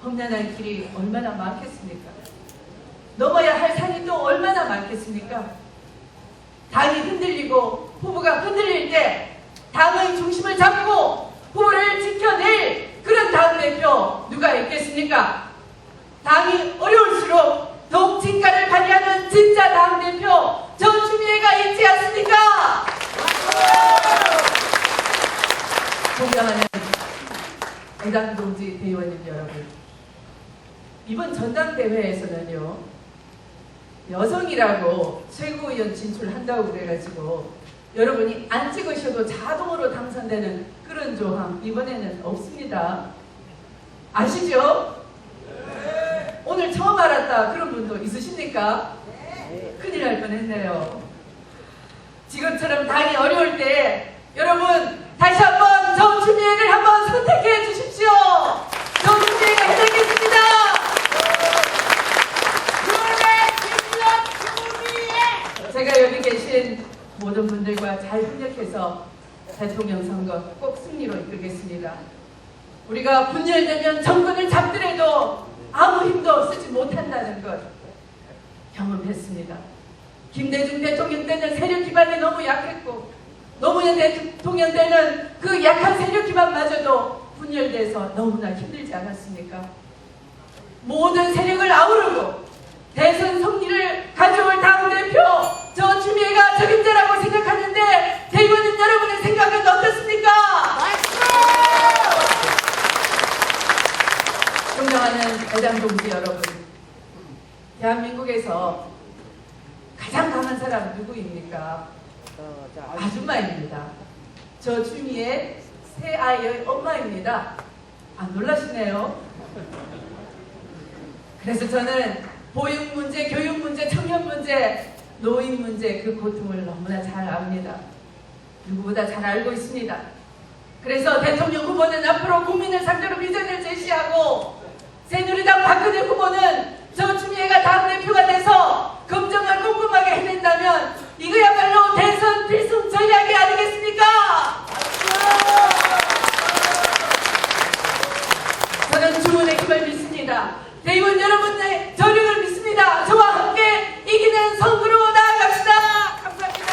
D: 험난한 길이 얼마나 많겠습니까? 넘어야 할 산이 또 얼마나 많겠습니까? 당이 흔들리고 후보가 흔들릴 때 당의 중심을 잡고 후보를 지켜낼 그런 당대표 누가 있겠습니까? 당이 어려울수록 더욱 진가를 발휘하는 진짜 당대표 전추미애가 있지 않습니까? 존경하는 애당동지 대의원님 여러분, 이번 전당대회에서는요, 여성이라고 최고위원 진출한다고 그래가지고 여러분이 안 찍으셔도 자동으로 당선되는 그런 조항 이번에는 없습니다. 아시죠? 네. 오늘 처음 알았다 그런 분도 있으십니까? 네. 큰일 날 뻔했네요. 지금처럼 당이 어려울 때 여러분 다시 한번 전추미애를 한번 선택해 주십시오. 전추미애가 해내겠습니다. 제가 여기 계신 모든 분들과 잘 협력해서 대통령 선거 꼭 승리로 이끌겠습니다. 우리가 분열되면 정권을 잡더라도 아무 힘도 쓰지 못한다는 것 경험했습니다. 김대중 대통령 때는 세력 기반이 너무 약했고 노무현 대통령 때는 그 약한 세력 기반마저도 분열돼서 너무나 힘들지 않았습니까? 모든 세력을 아우르고 대선 승리를 가져올 당대표 전추미애가 적임자라고 생각하는데 대의원님 여러분의 생각은 어떻습니까? 존경하는 애당동지 여러분, 대한민국에서 가장 강한 사람 누구입니까? 아줌마입니다. 저 추미애 세 아이의 엄마입니다. 안 놀라시네요? 그래서 저는 보육 문제, 교육 문제, 청년 문제, 노인 문제 그 고통을 너무나 잘 압니다. 누구보다 잘 알고 있습니다. 그래서 대통령 후보는 앞으로 국민을 상대로 비전을 제시하고 새누리당 박근혜 후보는 저 추미애가 당대표가 돼서 검정을 꼼꼼하게 해낸다면 이거야말로 대선 필승 전략이 아니겠습니까? 저는 주문의 힘을 믿습니다. 대의원 여러분의 저력을 믿습니다. 저와 함께 이기는 선거로 나아갑시다. 감사합니다.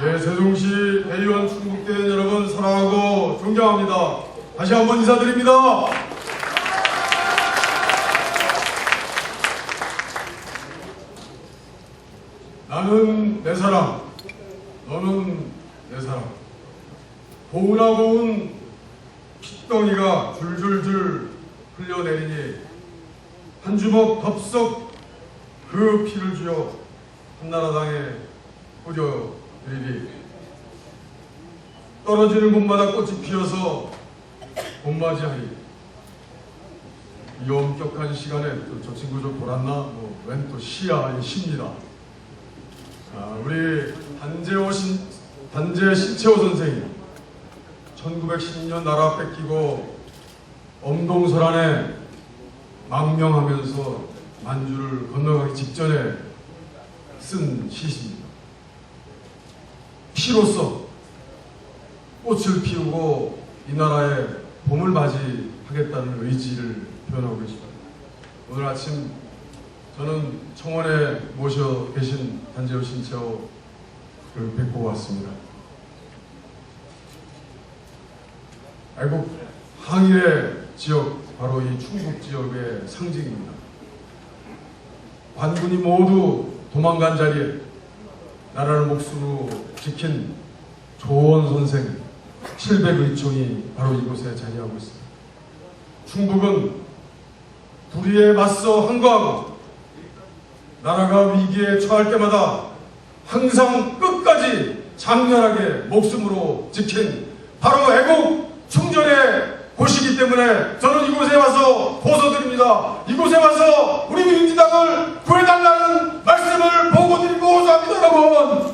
E: 예, 세종시 대의원 충북대원 여러분 사랑하고 존경합니다. 다시 한번 인사드립니다. 나는 내 사람, 너는 내 사람. 고운하 고운 핏덩이가 줄줄줄 흘려내리니 한 주먹 덥석 그 피를 주어 한나라당에 뿌려드리리. 떨어지는 곳마다 꽃이 피어서 봄맞이하리. 이 엄격한 시간에 또 저 친구 좀 보았나? 웬 또 시야, 시입니다. 우리 단재 신채호 선생이 1910년 나라 뺏기고 엄동설안에 망명하면서 만주를 건너가기 직전에 쓴 시입니다. 피로써 꽃을 피우고 이 나라의 봄을 맞이하겠다는 의지를 표현하고 계십니다. 오늘 아침 저는 청원에 모셔 계신 단재호 신채호를 뵙고 왔습니다. 애국 항일의 지역, 바로 이 충북 지역의 상징입니다. 관군이 모두 도망간 자리에 나라를 목숨으로 지킨 조원 선생 700의총이 바로 이곳에 자리하고 있습니다. 충북은 불의에 맞서 항거하고 나라가 위기에 처할 때마다 항상 끝까지 장렬하게 목숨으로 지킨 바로 애국 충전의 곳이기 때문에 저는 이곳에 와서 호소드립니다. 이곳에 와서 우리 민주당을 구해달라는 말씀을 보고드리고 호소합니다. 여러분,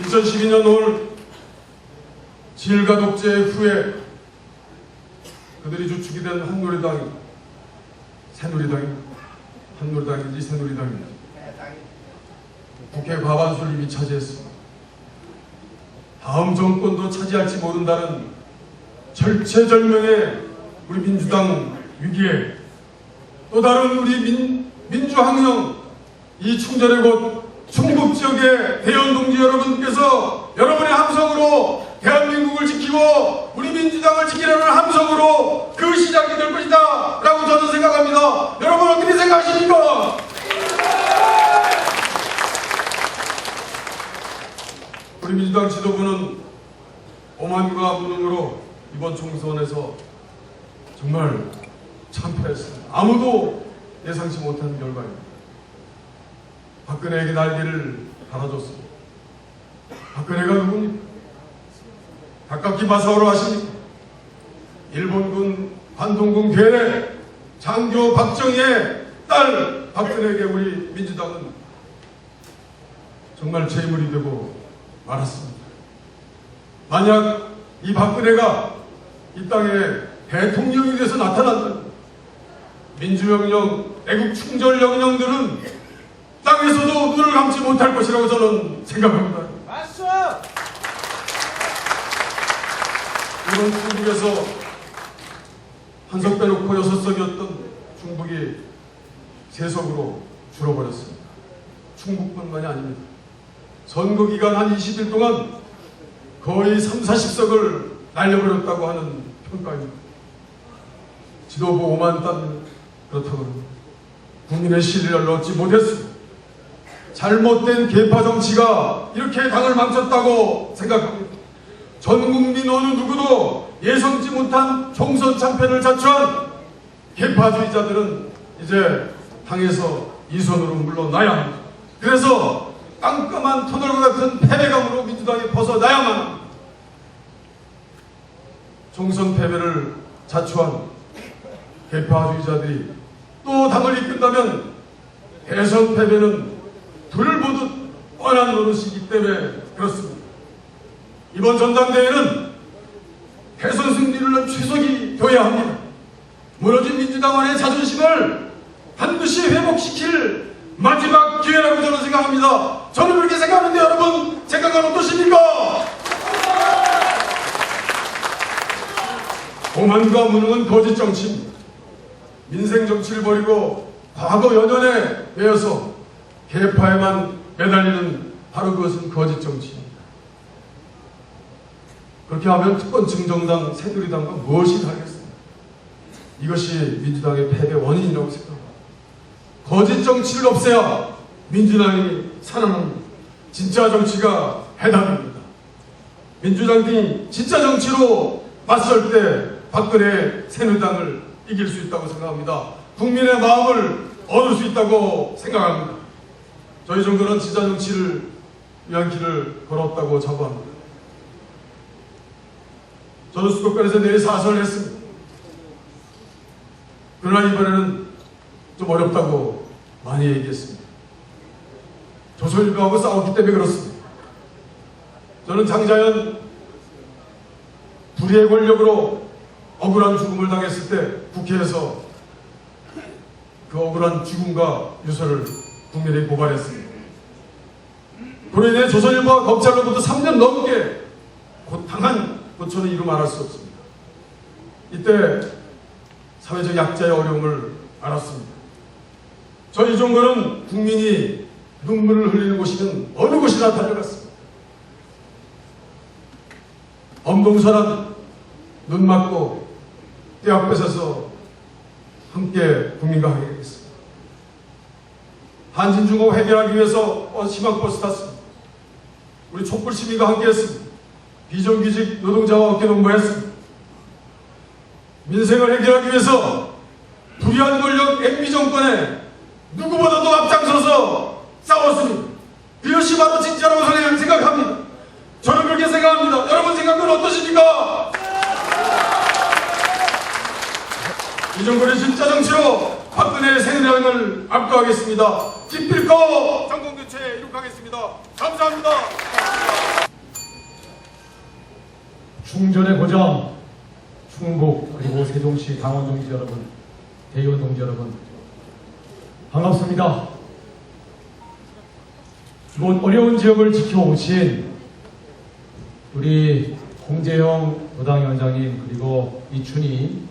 E: 2012년 5월 질과 독재 후에 그들이 주축이 된 한노래당이 새누리당입니다. 한노래당인지 새누리당입니다. 국회 과반수를 이미 차지했습니다. 다음 정권도 차지할지 모른다는 절체절명의 우리 민주당 위기에 또 다른 우리 민주항영 이 충전의 곳 충북 지역의 대연 동지 여러분께서 여러분의 함성으로 대한민국을 지키고 우리 민주당을 지키려는 함성으로 그 시작이 될 것이다 라고 저는 생각합니다. 여러분 어떻게 생각하십니까? 우리 민주당 지도부는 오만과 무능으로 이번 총선에서 정말 참패했습니다. 아무도 예상치 못한 결과입니다. 박근혜에게 날개를 달아줬습니다. 박근혜가 누굽니까? 가깝게 마사오로 하십니까? 일본군 관동군 괴뢰 장교 박정희의 딸 박근혜에게 우리 민주당은 정말 재물이 되고 말았습니다. 만약 이 박근혜가 이 땅에 대통령이 돼서 나타난다면 민주명령, 애국충전령령들은 땅에서도 눈을 감지 못할 것이라고 저는 생각합니다.
A: 맞소!
E: 이번 충북에서 한석 빼놓고 6석이었던 충북이 3석으로 줄어버렸습니다. 충북뿐만이 아닙니다. 선거 기간 한 20일 동안 거의 30~40석을 날려버렸다고 하는 평가입니다. 지도부 5만 딴 그렇다고 국민의 신뢰를 얻지 못했습니다. 잘못된 계파 정치가 이렇게 당을 망쳤다고 생각합니다. 전 국민 어느 누구도 예상치 못한 총선 참패를 자초한 계파주의자들은 이제 당에서 이 손으로 물러나야 합니다. 그래서 깜깜한 터널과 같은 패배감으로 민주당이 벗어나야만 합니다. 총선 패배를 자초한 계파주의자들이 또 당을 이끈다면 대선 패배는 불을 보듯 뻔한 노릇이기 때문에 그렇습니다. 이번 전당대회는 대선 승리를 위한 최석이 되어야 합니다. 무너진 민주당원의 자존심을 반드시 회복시킬 마지막 기회라고 저는 생각합니다. 저는 그렇게 생각하는데 여러분 생각은 어떠십니까? 오만과 무능은 거짓 정치입니다. 민생 정치를 버리고 과거 연연에 매여서 계파에만 매달리는 바로 그것은 거짓 정치입니다. 그렇게 하면 특권층 정당 새누리당과 무엇이 다르겠습니까? 이것이 민주당의 패배 원인이라고 생각합니다. 거짓 정치를 없애야 민주당이 살아납니다. 진짜 정치가 해답입니다. 민주당이 진짜 정치로 맞설 때 박근혜 새누리당을 이길 수 있다고 생각합니다. 국민의 마음을 얻을 수 있다고 생각합니다. 저희 정도는 진짜 정치를 위한 길을 걸었다고 자부합니다. 저는 수도권에서 내일 사설을 했습니다. 그러나 이번에는 좀 어렵다고 많이 얘기했습니다. 조선일보하고 싸웠기 때문에 그렇습니다. 저는 장자연 불의의 권력으로 억울한 죽음을 당했을 때 국회에서 그 억울한 죽음과 유서를 국민에게 고발했습니다. 그로 인해 조선일보와 검찰로부터 3년 넘게 당한 고초는 이루 말할 수 없습니다. 이때 사회적 약자의 어려움을 알았습니다. 저희 정부는 국민이 눈물을 흘리는 곳이면 어느 곳이나 달려갔습니다. 엄동설한 눈 맞고 떼약 뺏어서 함께 국민과 하겠습니다. 한진중공 해결하기 위해서 희망버스 탔습니다. 우리 촛불 시민과 함께했습니다. 비정규직 노동자와 함께 농구했습니다. 민생을 해결하기 위해서 불의한 권력 MB 정권에 누구보다도 앞장서서 싸웠습니다. 그것이 바로 진짜라고 생각합니다. 저는 그렇게 생각합니다. 여러분 생각은 어떠십니까? 이 정권의 진짜 정치로 박근혜 새누리당을 압도하겠습니다. 기필코 정권교체 이룩하겠습니다. 감사합니다.
F: 충전의 고장, 충북 그리고 세종시 당원 동지 여러분, 대의원 동지 여러분, 반갑습니다. 이곳 어려운 지역을 지켜오신 우리 홍재영 도당위원장님, 그리고 이춘희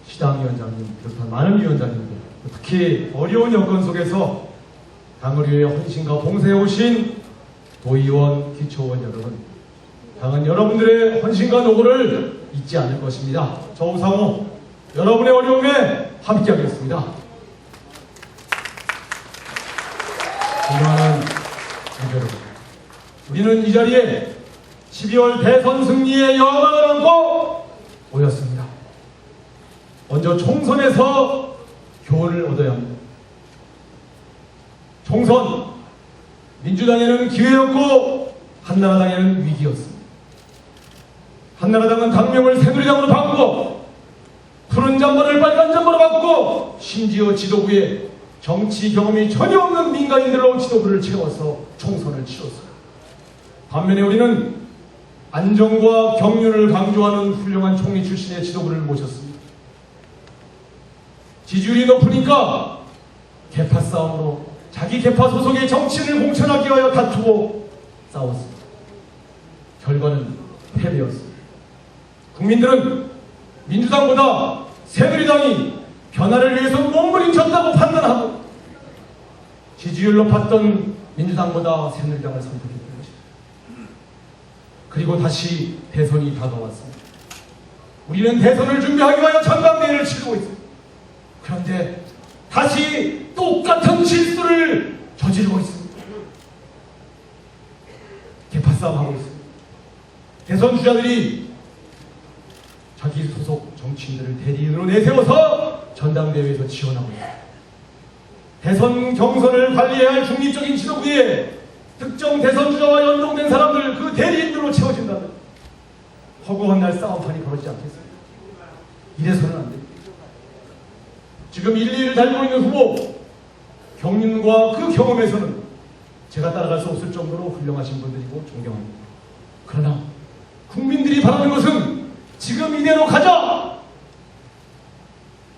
F: 시당위원장님 비롯한 많은 위원장님들, 특히 어려운 여건 속에서 당을 위해 헌신과 봉사해 오신 도의원, 기초원 여러분, 당은 여러분들의 헌신과 노고를 잊지 않을 것입니다. 저 우상호 여러분의 어려움에 함께하겠습니다. 존경하는 동지 여러분, 우리는 이 자리에 12월 대선 승리의 여망을 안고 모였습니다. 먼저 총선에서 교훈을 얻어야 합니다. 총선, 민주당에는 기회였고 한나라당에는 위기였습니다. 한나라당은 당명을 새누리당으로 바꾸고 푸른 잠바를 빨간 잠바로 바꾸고 심지어 지도부에 정치 경험이 전혀 없는 민간인들로 지도부를 채워서 총선을 치렀습니다. 반면에 우리는 안정과 경륜을 강조하는 훌륭한 총리 출신의 지도부를 모셨습니다. 지지율이 높으니까 계파 싸움으로 자기 계파 소속의 정치인을 공천하기 위하여 다투고 싸웠습니다. 결과는 패배였습니다. 국민들은 민주당보다 새누리당이 변화를 위해서 몸부림쳤다고 판단하고 지지율 높았던 민주당보다 새누리당을 선택했던 것입니다. 그리고 다시 대선이 다가왔습니다. 우리는 대선을 준비하기 위하여 전당대회를 치르고 있습니다. 그런데 다시 똑같은 실수를 저지르고 있습니다. 개파 싸움하고 있습니다. 대선 주자들이 자기 소속 정치인들을 대리인으로 내세워서 전당대회에서 지원하고 있습니다. 대선 경선을 관리해야 할 중립적인 지도부에 특정 대선 주자와 연동된 사람들 그 대리인들로 채워진다면 허구한 날 싸움판이 벌어지지 않겠습니까? 이래서는 안 됩니다. 지금 1, 2를 달고 있는 후보 경륜과 그 경험에서는 제가 따라갈 수 없을 정도로 훌륭하신 분들이고 존경합니다. 그러나 국민들이 바라는 것은 지금 이대로 가자!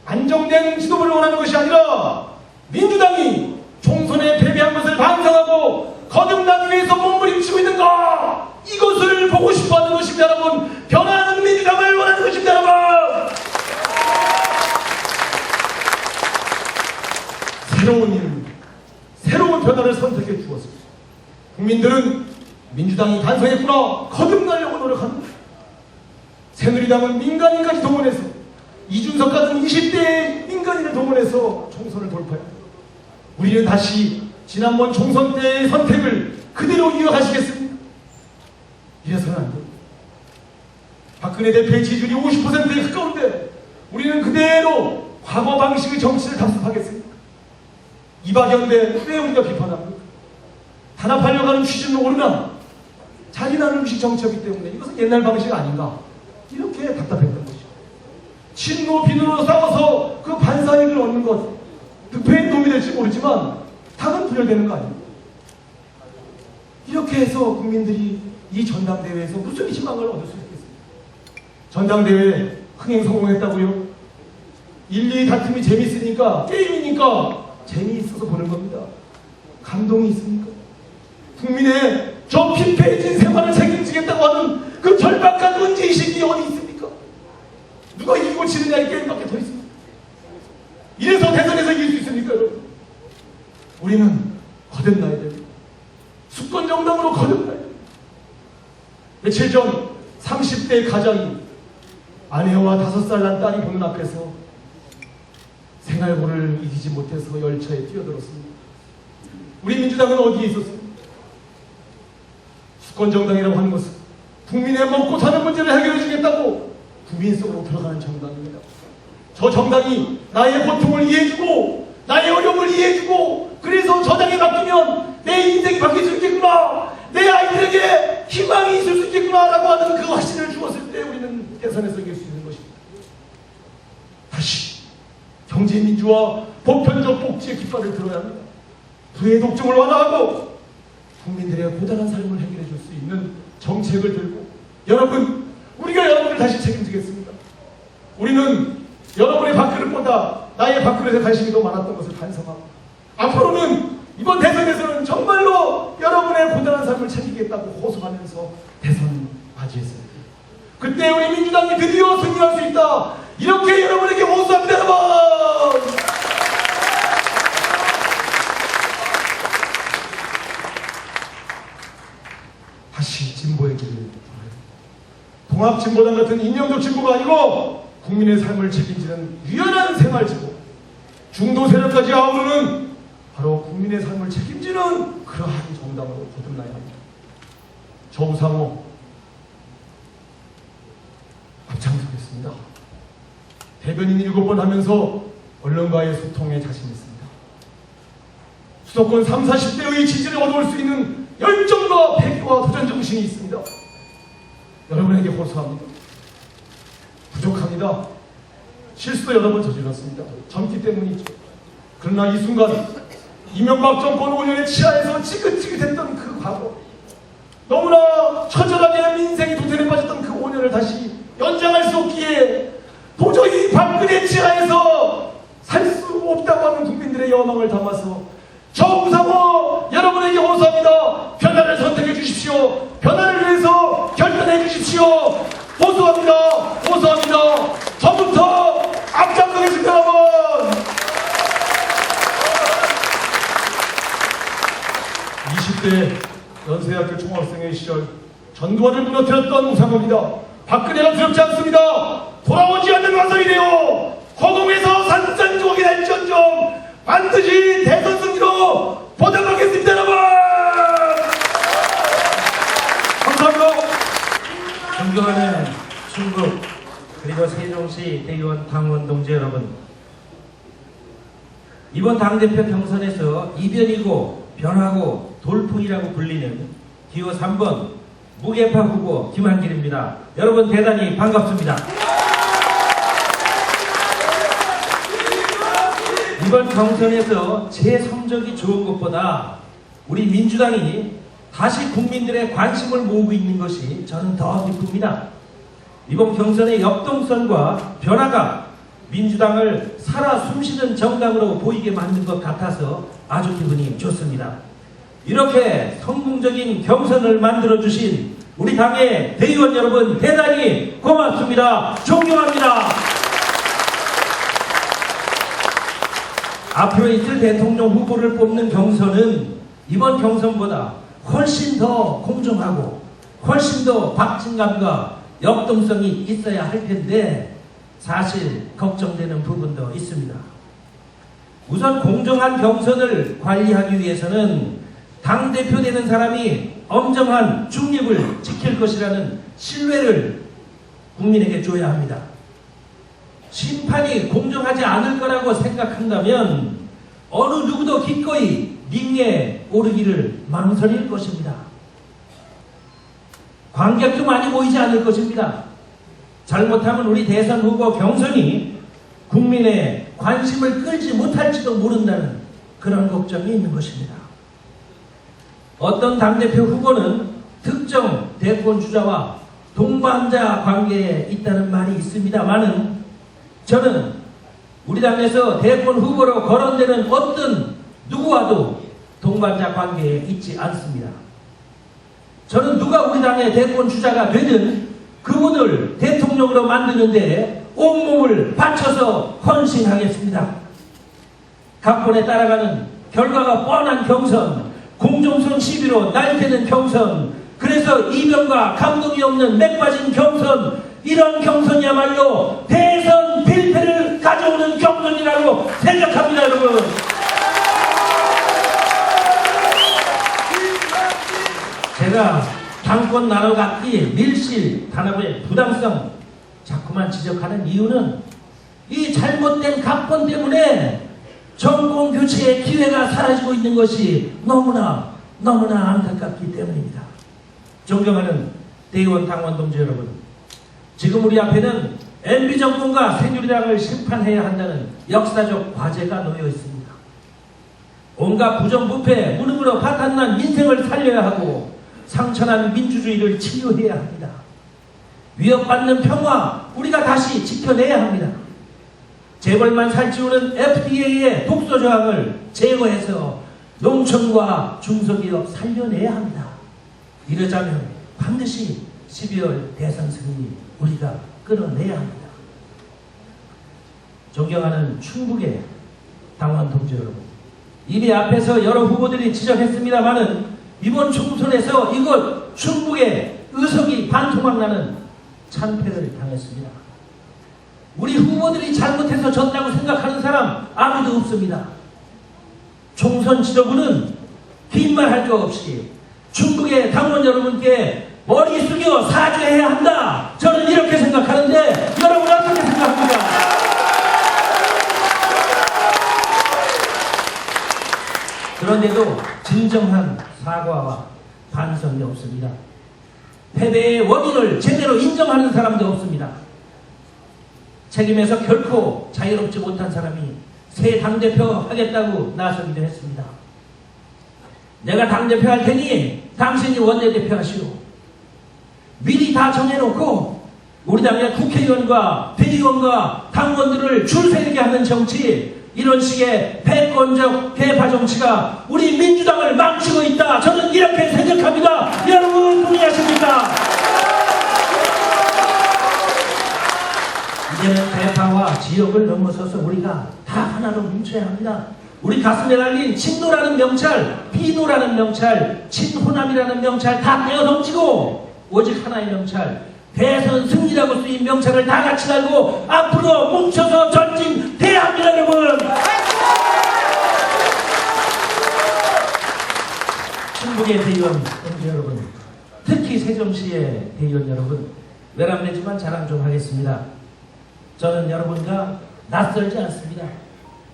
F: 안정된 지도부를 원하는 것이 아니라 민주당이 총선에 패배한 것을 반성하고 거듭나기 위해서 몸부림치고 있는가! 이것을 보고 싶어하는 것입니다, 여러분! 변화하는 민주당을 원하는 것입니다, 여러분! 새로운 일, 새로운 변화를 선택해 주었습니다. 국민들은 민주당이 반성했구나 거듭나려고 노력합니다. 새누리당은 민간인까지 동원해서 이준석 같은 20대의 민간인을 동원해서 총선을 돌파합니다. 우리는 다시 지난번 총선 때의 선택을 그대로 이어가시겠습니까? 이래서는 안 됩니다. 박근혜 대표의 지지율이 50%에 가까운데 우리는 그대로 과거 방식의 정치를 답습하겠습니까? 이박연대 왜 우리가 비판합니까? 단합하려고 하는 취지는 옳으나 잔인한 음식 정치였기 때문에 이것은 옛날 방식 아닌가? 이렇게 답답했던 것이죠. 친노 비노로 싸워서 그 반사이익을 얻는 것, 득표에 도움이 될지 모르지만 당은 분열되는 거 아닙니까? 이렇게 해서 국민들이 이 전당대회에서 무슨 희망을 얻을 수 있겠습니까? 전당대회 흥행 성공했다고요? 1, 2 다툼이 재밌으니까, 게임이니까 재미있어서 보는 겁니다. 감동이 있습니까? 국민의 저 핀페이지 생활을 책임지겠다고 하는 그 절박한 의지의식이 어디 있습니까? 누가 이기고 지느냐 이 게임밖에 더 있습니까? 이래서 대선에서 이길 수 있습니까, 여러분? 우리는 거듭나야 됩니다. 수권 정당으로 거듭나야 됩니다. 며칠 전 30대 가장이 아내와 5살 난 딸이 보는 앞에서 생활고를 이기지 못해서 열차에 뛰어들었습니다. 우리 민주당은 어디에 있었습니까? 수권정당이라고 하는 것은 국민의 먹고 사는 문제를 해결해 주겠다고 국민 속으로 들어가는 정당입니다. 저 정당이 나의 고통을 이해해주고 나의 어려움을 이해해주고 그래서 저 당에 맡기면 내 인생이 바뀔 수 있겠구나, 내 아이들에게 희망이 있을 수 있겠구나 라고 하는 그 확신을 주었을 때 우리는 대선에서 이길 수 있는 것입니다. 다시 경제민주화, 보편적 복지의 깃발을 들어야 합니다. 부의 독점을 완화하고 국민들의 고단한 삶을 해결해 줄 수 있는 정책을 들고 여러분, 우리가 여러분을 다시 책임지겠습니다. 우리는 여러분의 밥그릇보다 나의 밥그릇에 관심이 더 많았던 것을 반성하고 앞으로는 이번 대선에서는 정말로 여러분의 고단한 삶을 챙기겠다고 호소하면서 대선을 맞이했습니다. 그때 우리 민주당이 드디어 승리할 수 있다, 이렇게 여러분에게 호소합니다. 여러분, 다시 진보의 길을 통합진보당 같은 이념적 진보가 아니고 국민의 삶을 책임지는 유연한 생활진보, 중도 세력까지 아우르는 바로 국민의 삶을 책임지는 그러한 정당으로 거듭나야 합니다. 저 우상호 앞장서겠습니다. 대변인 7번 하면서 언론과의 소통에 자신 있습니다. 수도권 30, 40대의 지지를 얻어올 수 있는 열정과 패기와 도전 정신이 있습니다. 여러분에게 호소합니다. 부족합니다. 실수도 여러 번 저질렀습니다. 젊기 때문이죠. 그러나 이 순간 이명박 정권 5년의 치하에서 지긋지긋했던 그 과거, 너무나 처절하게 민생이 도태에 빠졌던 그 5년을 다시 연장할 수 없기에 도저히 박근혜 치하에서 살 수 없다고 하는 국민들의 여망을 담아서 저 우상호 여러분에게 호소합니다. 변화를 선택해 주십시오. 변화를 위해서 결단해 주십시오. 호소합니다. 호소합니다. 저부터 앞장서겠습니다. 여러분, 20대 연세학교 총학생의 시절 전두환을 무너뜨렸던 우상호입니다. 박근혜가 두렵지 않습니다. 돌아오지 않는 완성이 되어 허공에서 산산조각이 날지언정 반드시 대선 승리로 보답하겠습니다. 여러분, 감사합니다.
G: 존경하는 충북 그리고 세종시 대의원 당원 동지 여러분, 이번 당대표 경선에서 이변이고 변화고 돌풍이라고 불리는 기호 3번 무게파 후보 김한길입니다. 여러분 대단히 반갑습니다. 이번 경선에서 제 성적이 좋은 것보다 우리 민주당이 다시 국민들의 관심을 모으고 있는 것이 저는 더 기쁩니다. 이번 경선의 역동성과 변화가 민주당을 살아 숨쉬는 정당으로 보이게 만든 것 같아서 아주 기분이 좋습니다. 이렇게 성공적인 경선을 만들어주신 우리 당의 대의원 여러분 대단히 고맙습니다. 존경합니다. 앞으로 있을 대통령 후보를 뽑는 경선은 이번 경선보다 훨씬 더 공정하고 훨씬 더 박진감과 역동성이 있어야 할 텐데 사실 걱정되는 부분도 있습니다. 우선 공정한 경선을 관리하기 위해서는 당대표 되는 사람이 엄정한 중립을 지킬 것이라는 신뢰를 국민에게 줘야 합니다. 심판이 공정하지 않을 거라고 생각한다면 어느 누구도 기꺼이 링에 오르기를 망설일 것입니다. 관객도 많이 모이지 않을 것입니다. 잘못하면 우리 대선 후보 경선이 국민의 관심을 끌지 못할지도 모른다는 그런 걱정이 있는 것입니다. 어떤 당대표 후보는 특정 대권 주자와 동반자 관계에 있다는 말이 있습니다만은 저는 우리 당에서 대권 후보로 거론되는 어떤 누구와도 동반자 관계에 있지 않습니다. 저는 누가 우리 당의 대권 주자가 되든 그분을 대통령으로 만드는데 온몸을 바쳐서 헌신하겠습니다. 각본에 따라가는 결과가 뻔한 경선, 공정성 시비로 날뛰는 경선, 그래서 이변과 감동이 없는 맥빠진 경선, 이런 경선이야말로 대선 필패를 가져오는 경선이라고 생각합니다. 여러분, 제가 당권 나눠갖기, 밀실, 단합의 부당성 자꾸만 지적하는 이유는 이 잘못된 각본 때문에 정권 교체의 기회가 사라지고 있는 것이 너무나 안타깝기 때문입니다. 존경하는 대의원 당원 동지 여러분, 지금 우리 앞에는 MB 정권과 새누리당을 심판해야 한다는 역사적 과제가 놓여 있습니다. 온갖 부정부패, 무능으로 파탄난 민생을 살려야 하고 상처난 민주주의를 치유해야 합니다. 위협받는 평화 우리가 다시 지켜내야 합니다. 재벌만 살찌우는 FTA의 독소 조항을 제거해서 농촌과 중소기업 살려내야 합니다. 이러자면 반드시 12월 대선 승리 우리가 끌어내야 합니다. 존경하는 충북의 당원 동지 여러분, 이미 앞에서 여러 후보들이 지적했습니다마는 이번 총선에서 이곳 충북의 의석이 반토막 나는 참패를 당했습니다. 우리 후보들이 잘못해서 졌다고 생각하는 사람 아무도 없습니다. 총선 지도부는 긴 말 할 거 없이 충북의 당원 여러분께 머리 숙여 사죄해야 한다. 저는 이렇게 생각하는데 여러분 어떻게 생각합니까? 그런데도 진정한 사과와 반성이 없습니다. 패배의 원인을 제대로 인정하는 사람도 없습니다. 책임에서 결코 자유롭지 못한 사람이 새 당대표 하겠다고 나서기도 했습니다. 내가 당대표 할 테니 당신이 원내대표 하시오. 미리 다 정해놓고 우리 당의 국회의원과 대의원과 당원들을 줄 세우게 하는 정치, 이런 식의 패권적 개파 정치가 우리 민주당을 망치고 있다. 저는 이렇게 생각합니다. 여러분 동의하십니까? 이제는 대파와 지역을 넘어서서 우리가 다 하나로 뭉쳐야 합니다. 우리 가슴에 달린 친노라는 명찰, 피노라는 명찰, 친호남이라는 명찰 다 떼어넘치고 오직 하나의 명찰, 대선 승리라고 쓰인 명찰을 다 같이 달고 앞으로 뭉쳐서 전진해야 합니다. 여러분, 충북의 대의원 동지 여러분, 특히 세종시의 대의원 여러분, 외람되지만 자랑 좀 하겠습니다. 저는 여러분과 낯설지 않습니다.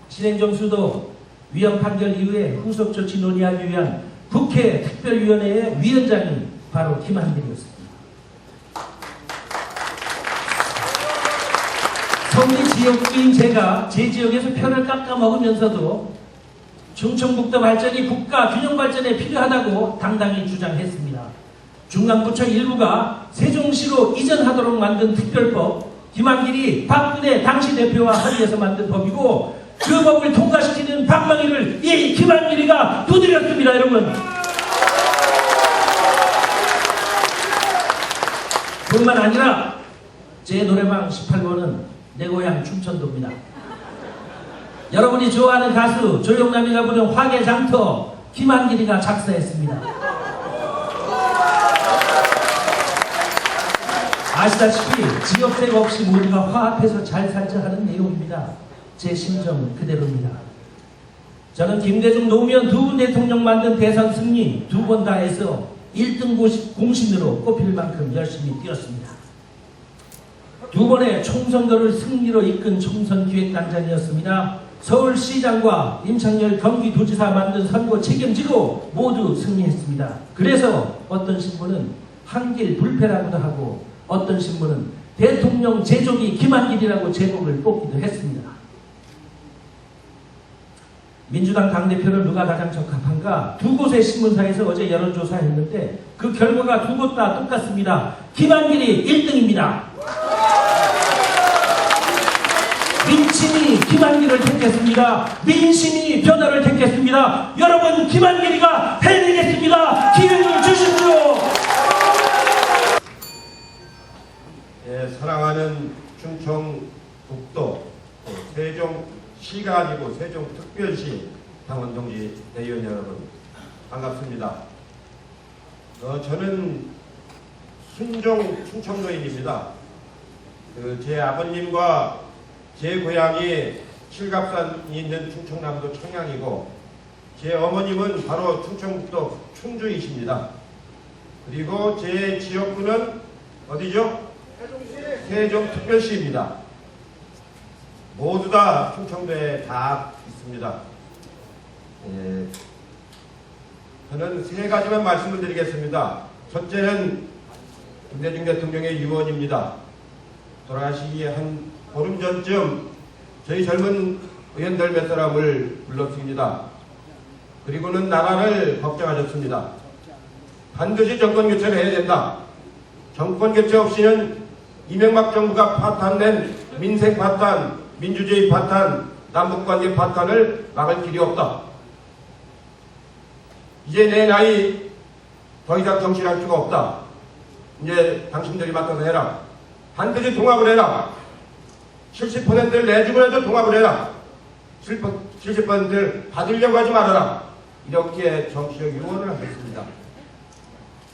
G: 신행정수도 위헌 판결 이후에 후속 조치 논의하기 위한 국회 특별위원회의 위원장이 바로 김한길이었습니다. 서울이 지역구인 제가 제 지역에서 표를 깎아 먹으면서도 충청북도 발전이 국가 균형 발전에 필요하다고 당당히 주장했습니다. 중앙부처 일부가 세종시로 이전하도록 만든 특별법, 김한길이 박근혜 당시 대표와 합의해서 만든 법이고 그 법을 통과시키는 방망이를 이 김한길이가 두드렸습니다. 여러분, 뿐만 아니라 제 노래방 18번은 내 고향 충청도입니다. 여러분이 좋아하는 가수 조용남이가 부른 화개장터 김한길이가 작사했습니다. 아시다시피 지역색 없이 모두가 화합해서 잘 살자 하는 내용입니다. 제 심정 그대로입니다. 저는 김대중 노무현 두 분 대통령 만든 대선 승리 두 번 다 해서 1등 공신으로 꼽힐 만큼 열심히 뛰었습니다. 두 번의 총선거를 승리로 이끈 총선기획단장이었습니다. 서울시장과 임창열 경기도지사 만든 선거 책임지고 모두 승리했습니다. 그래서 어떤 신문은 한길 불패라고도 하고 어떤 신문은 대통령 제조기 김한길이라고 제목을 뽑기도 했습니다. 민주당 당대표를 누가 가장 적합한가? 두 곳의 신문사에서 어제 여론조사했는데 그 결과가 두 곳 다 똑같습니다. 김한길이 1등입니다. 민심이 김한길을 택했습니다. 민심이 변화를 택했습니다. 여러분, 김한길이가 해내겠습니다. 기회를 주십시오.
H: 예, 사랑하는 충청북도 세종시가 아니고 세종특별시 당원동지 대의원 여러분, 반갑습니다. 저는 순종 충청도인입니다. 제 아버님과 제 고향이 칠갑산이 있는 충청남도 청양이고 제 어머님은 바로 충청북도 충주이십니다. 그리고 제 지역구는 어디죠? 세종특별시입니다. 모두 다 충청도에 다 있습니다. 저는 세 가지만 말씀을 드리겠습니다. 첫째는 김대중 대통령의 유언입니다. 돌아가시기 한 보름 전쯤 저희 젊은 의원들 몇 사람을 불렀습니다. 그리고는 나라를 걱정하셨습니다. 반드시 정권교체를 해야 된다. 정권교체 없이는 이명박 정부가 파탄낸 민생 파탄, 민주주의 파탄, 남북관계 파탄을 막을 길이 없다. 이제 내 나이 더 이상 정치를 할 수가 없다. 이제 당신들이 맡아서 해라. 반드시 통합을 해라. 70%를 내주고 해도 통합을 해라. 70%를 받으려고 하지 말아라. 이렇게 정치적 유언을 하셨습니다.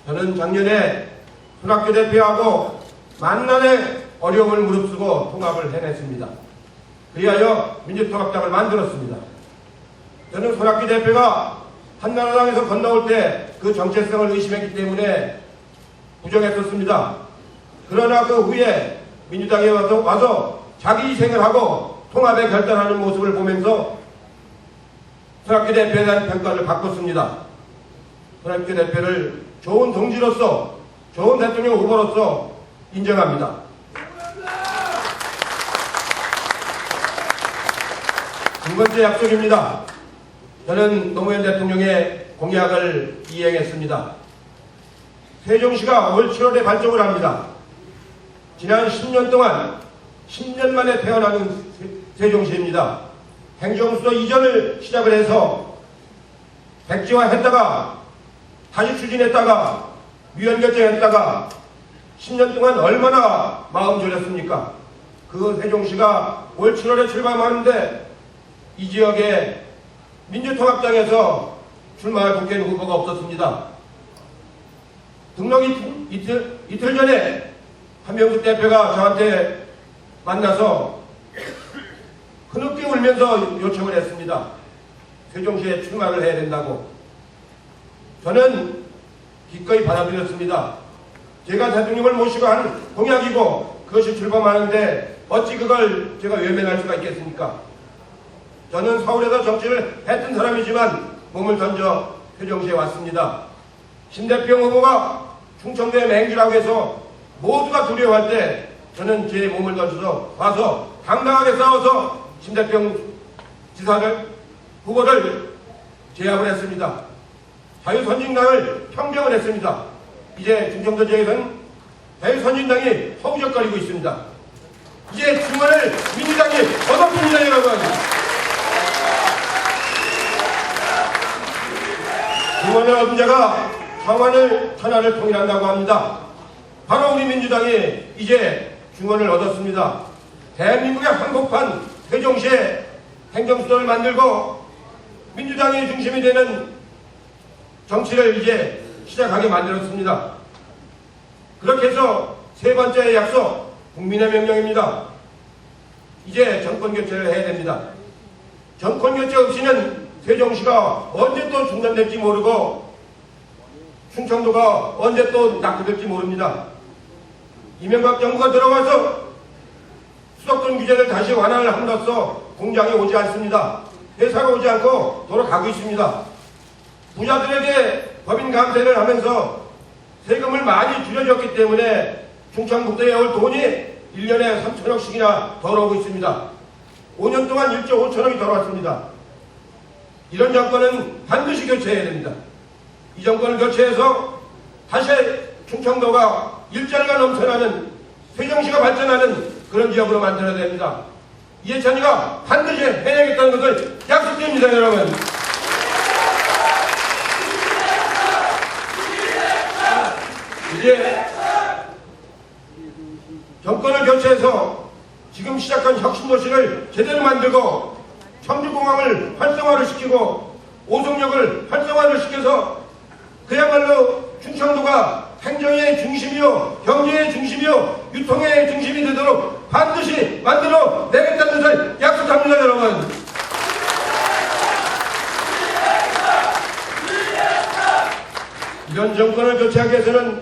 H: 저는 작년에 손학규 대표하고 만난의 어려움을 무릅쓰고 통합을 해냈습니다. 그리하여 민주통합당을 만들었습니다. 저는 손학규 대표가 한나라당에서 건너올 때 그 정체성을 의심했기 때문에 부정했었습니다. 그러나 그 후에 민주당에 와서 자기 희생을 하고 통합에 결단하는 모습을 보면서 손학규 대표에 대한 평가를 바꿨습니다. 손학규 대표를 좋은 동지로서, 좋은 대통령 후보로서 인정합니다. 두 번째 약속입니다. 저는 노무현 대통령의 공약을 이행했습니다. 세종시가 올 7월에 발족을 합니다. 지난 10년 동안 10년 만에 태어나는 세종시입니다. 행정수도 이전을 시작을 해서 백지화했다가 다시 추진했다가 위헌 결정했다가 10년 동안 얼마나 마음 졸였습니까? 그 세종시가 올 7월에 출범하는데 이 지역에 민주통합당에서 출마할 국회의원 후보가 없었습니다. 등록 이틀 전에 한명숙 대표가 저한테 만나서 흐느끼 울면서 요청을 했습니다. 세종시에 출마를 해야 된다고. 저는 기꺼이 받아들였습니다. 제가 대통령을 모시고 한 공약이고 그것이 출범하는데 어찌 그걸 제가 외면할 수가 있겠습니까? 저는 서울에서 정치를 했던 사람이지만 몸을 던져 세종시에 왔습니다. 신대평 후보가 충청도에 맹주라고 해서 모두가 두려워할 때 저는 제 몸을 던져서 와서 당당하게 싸워서 신대평 지사를 후보를 제압을 했습니다. 자유선진당을 평정을 했습니다. 이제 충청도 지역에서는 자유선진당이 허우적거리고 있습니다. 이제 중원을 민주당이 얻었습니다, 여러분. 중원을 얻은 자가 청원을 천하를 통일한다고 합니다. 바로 우리 민주당이 이제 중원을 얻었습니다. 대한민국의 한복판 세종시에 행정수도를 만들고 민주당이 중심이 되는 정치를 이제 시작하게 만들었습니다. 그렇게 해서 세 번째 약속, 국민의 명령입니다. 이제 정권교체를 해야 됩니다. 정권교체 없이는 세종시가 언제 또 중단될지 모르고 충청도가 언제 또 낙후될지 모릅니다. 이명박 정부가 들어와서 수도권 규제를 다시 완화를 함으로써 공장이 오지 않습니다. 회사가 오지 않고 돌아가고 있습니다. 부자들에게 법인 감세를 하면서 세금을 많이 줄여줬기 때문에 충청북도에 올 돈이 1년에 3천억씩이나 덜어오고 있습니다. 5년 동안 1조 5천억이 덜어왔습니다. 이런 정권은 반드시 교체해야 됩니다. 이 정권을 교체해서 다시 충청도가 일자리가 넘쳐나는 세종시가 발전하는 그런 지역으로 만들어야 됩니다. 이해찬이가 반드시 해내겠다는 것을 약속드립니다, 여러분. 이제 정권을 교체해서 지금 시작한 혁신도시를 제대로 만들고 청주공항을 활성화를 시키고 오송역을 활성화를 시켜서 그야말로 충청도가 행정의 중심이요, 경제의 중심이요, 유통의 중심이 되도록 반드시 만들어 내겠다는 것을 약속합니다, 여러분. 이런 정권 정권을 교체하기 위해서는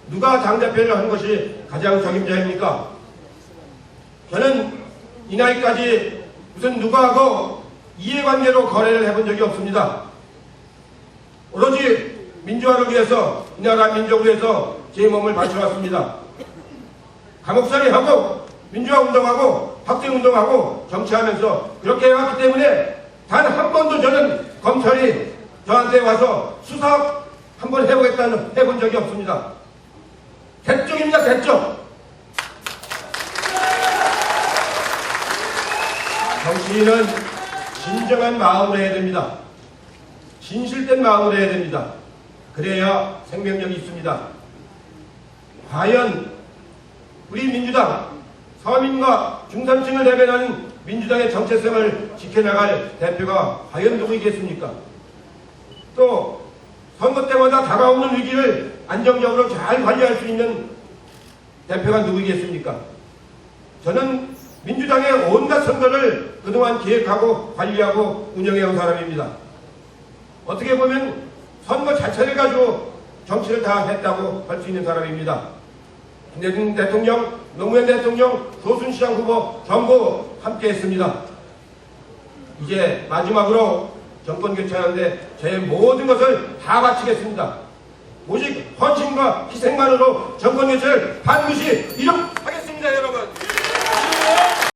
H: 누가 당대표를 하는 것이 가장 적임자입니까? 저는 이 나이까지 무슨 누구하고 이해관계로 거래를 해본 적이 없습니다. 오로지 민주화를 위해서, 이 나라 민족을 위해서 제 몸을 바쳐왔습니다. 감옥살이하고 민주화 운동하고 학생 운동하고 정치하면서 그렇게 해왔기 때문에 단 한 번도 저는 검찰이 저한테 와서 수사 한번 해본 적이 없습니다. 대쪽입니다, 대쪽. 정치인은 진정한 마음으로 해야 됩니다. 진실된 마음으로 해야 됩니다. 그래야 생명력이 있습니다. 과연 우리 민주당, 서민과 중산층을 대변하는 민주당의 정체성을 지켜나갈 대표가 과연 누구이겠습니까? 또 선거 때마다 다가오는 위기를 안정적으로 잘 관리할 수 있는 대표가 누구이겠습니까? 저는 민주당의 온갖 선거를 그동안 기획하고 관리하고 운영해온 사람입니다. 어떻게 보면 선거 자체를 가지고 정치를 다 했다고 할 수 있는 사람입니다. 김대중 대통령, 노무현 대통령, 조순시장 후보 전부 함께 했습니다. 이제 마지막으로 정권 교체하는데 제 모든 것을 다 바치겠습니다. 오직 헌신과 희생만으로 정권 교체를 반드시 이룩하겠습니다, 여러분.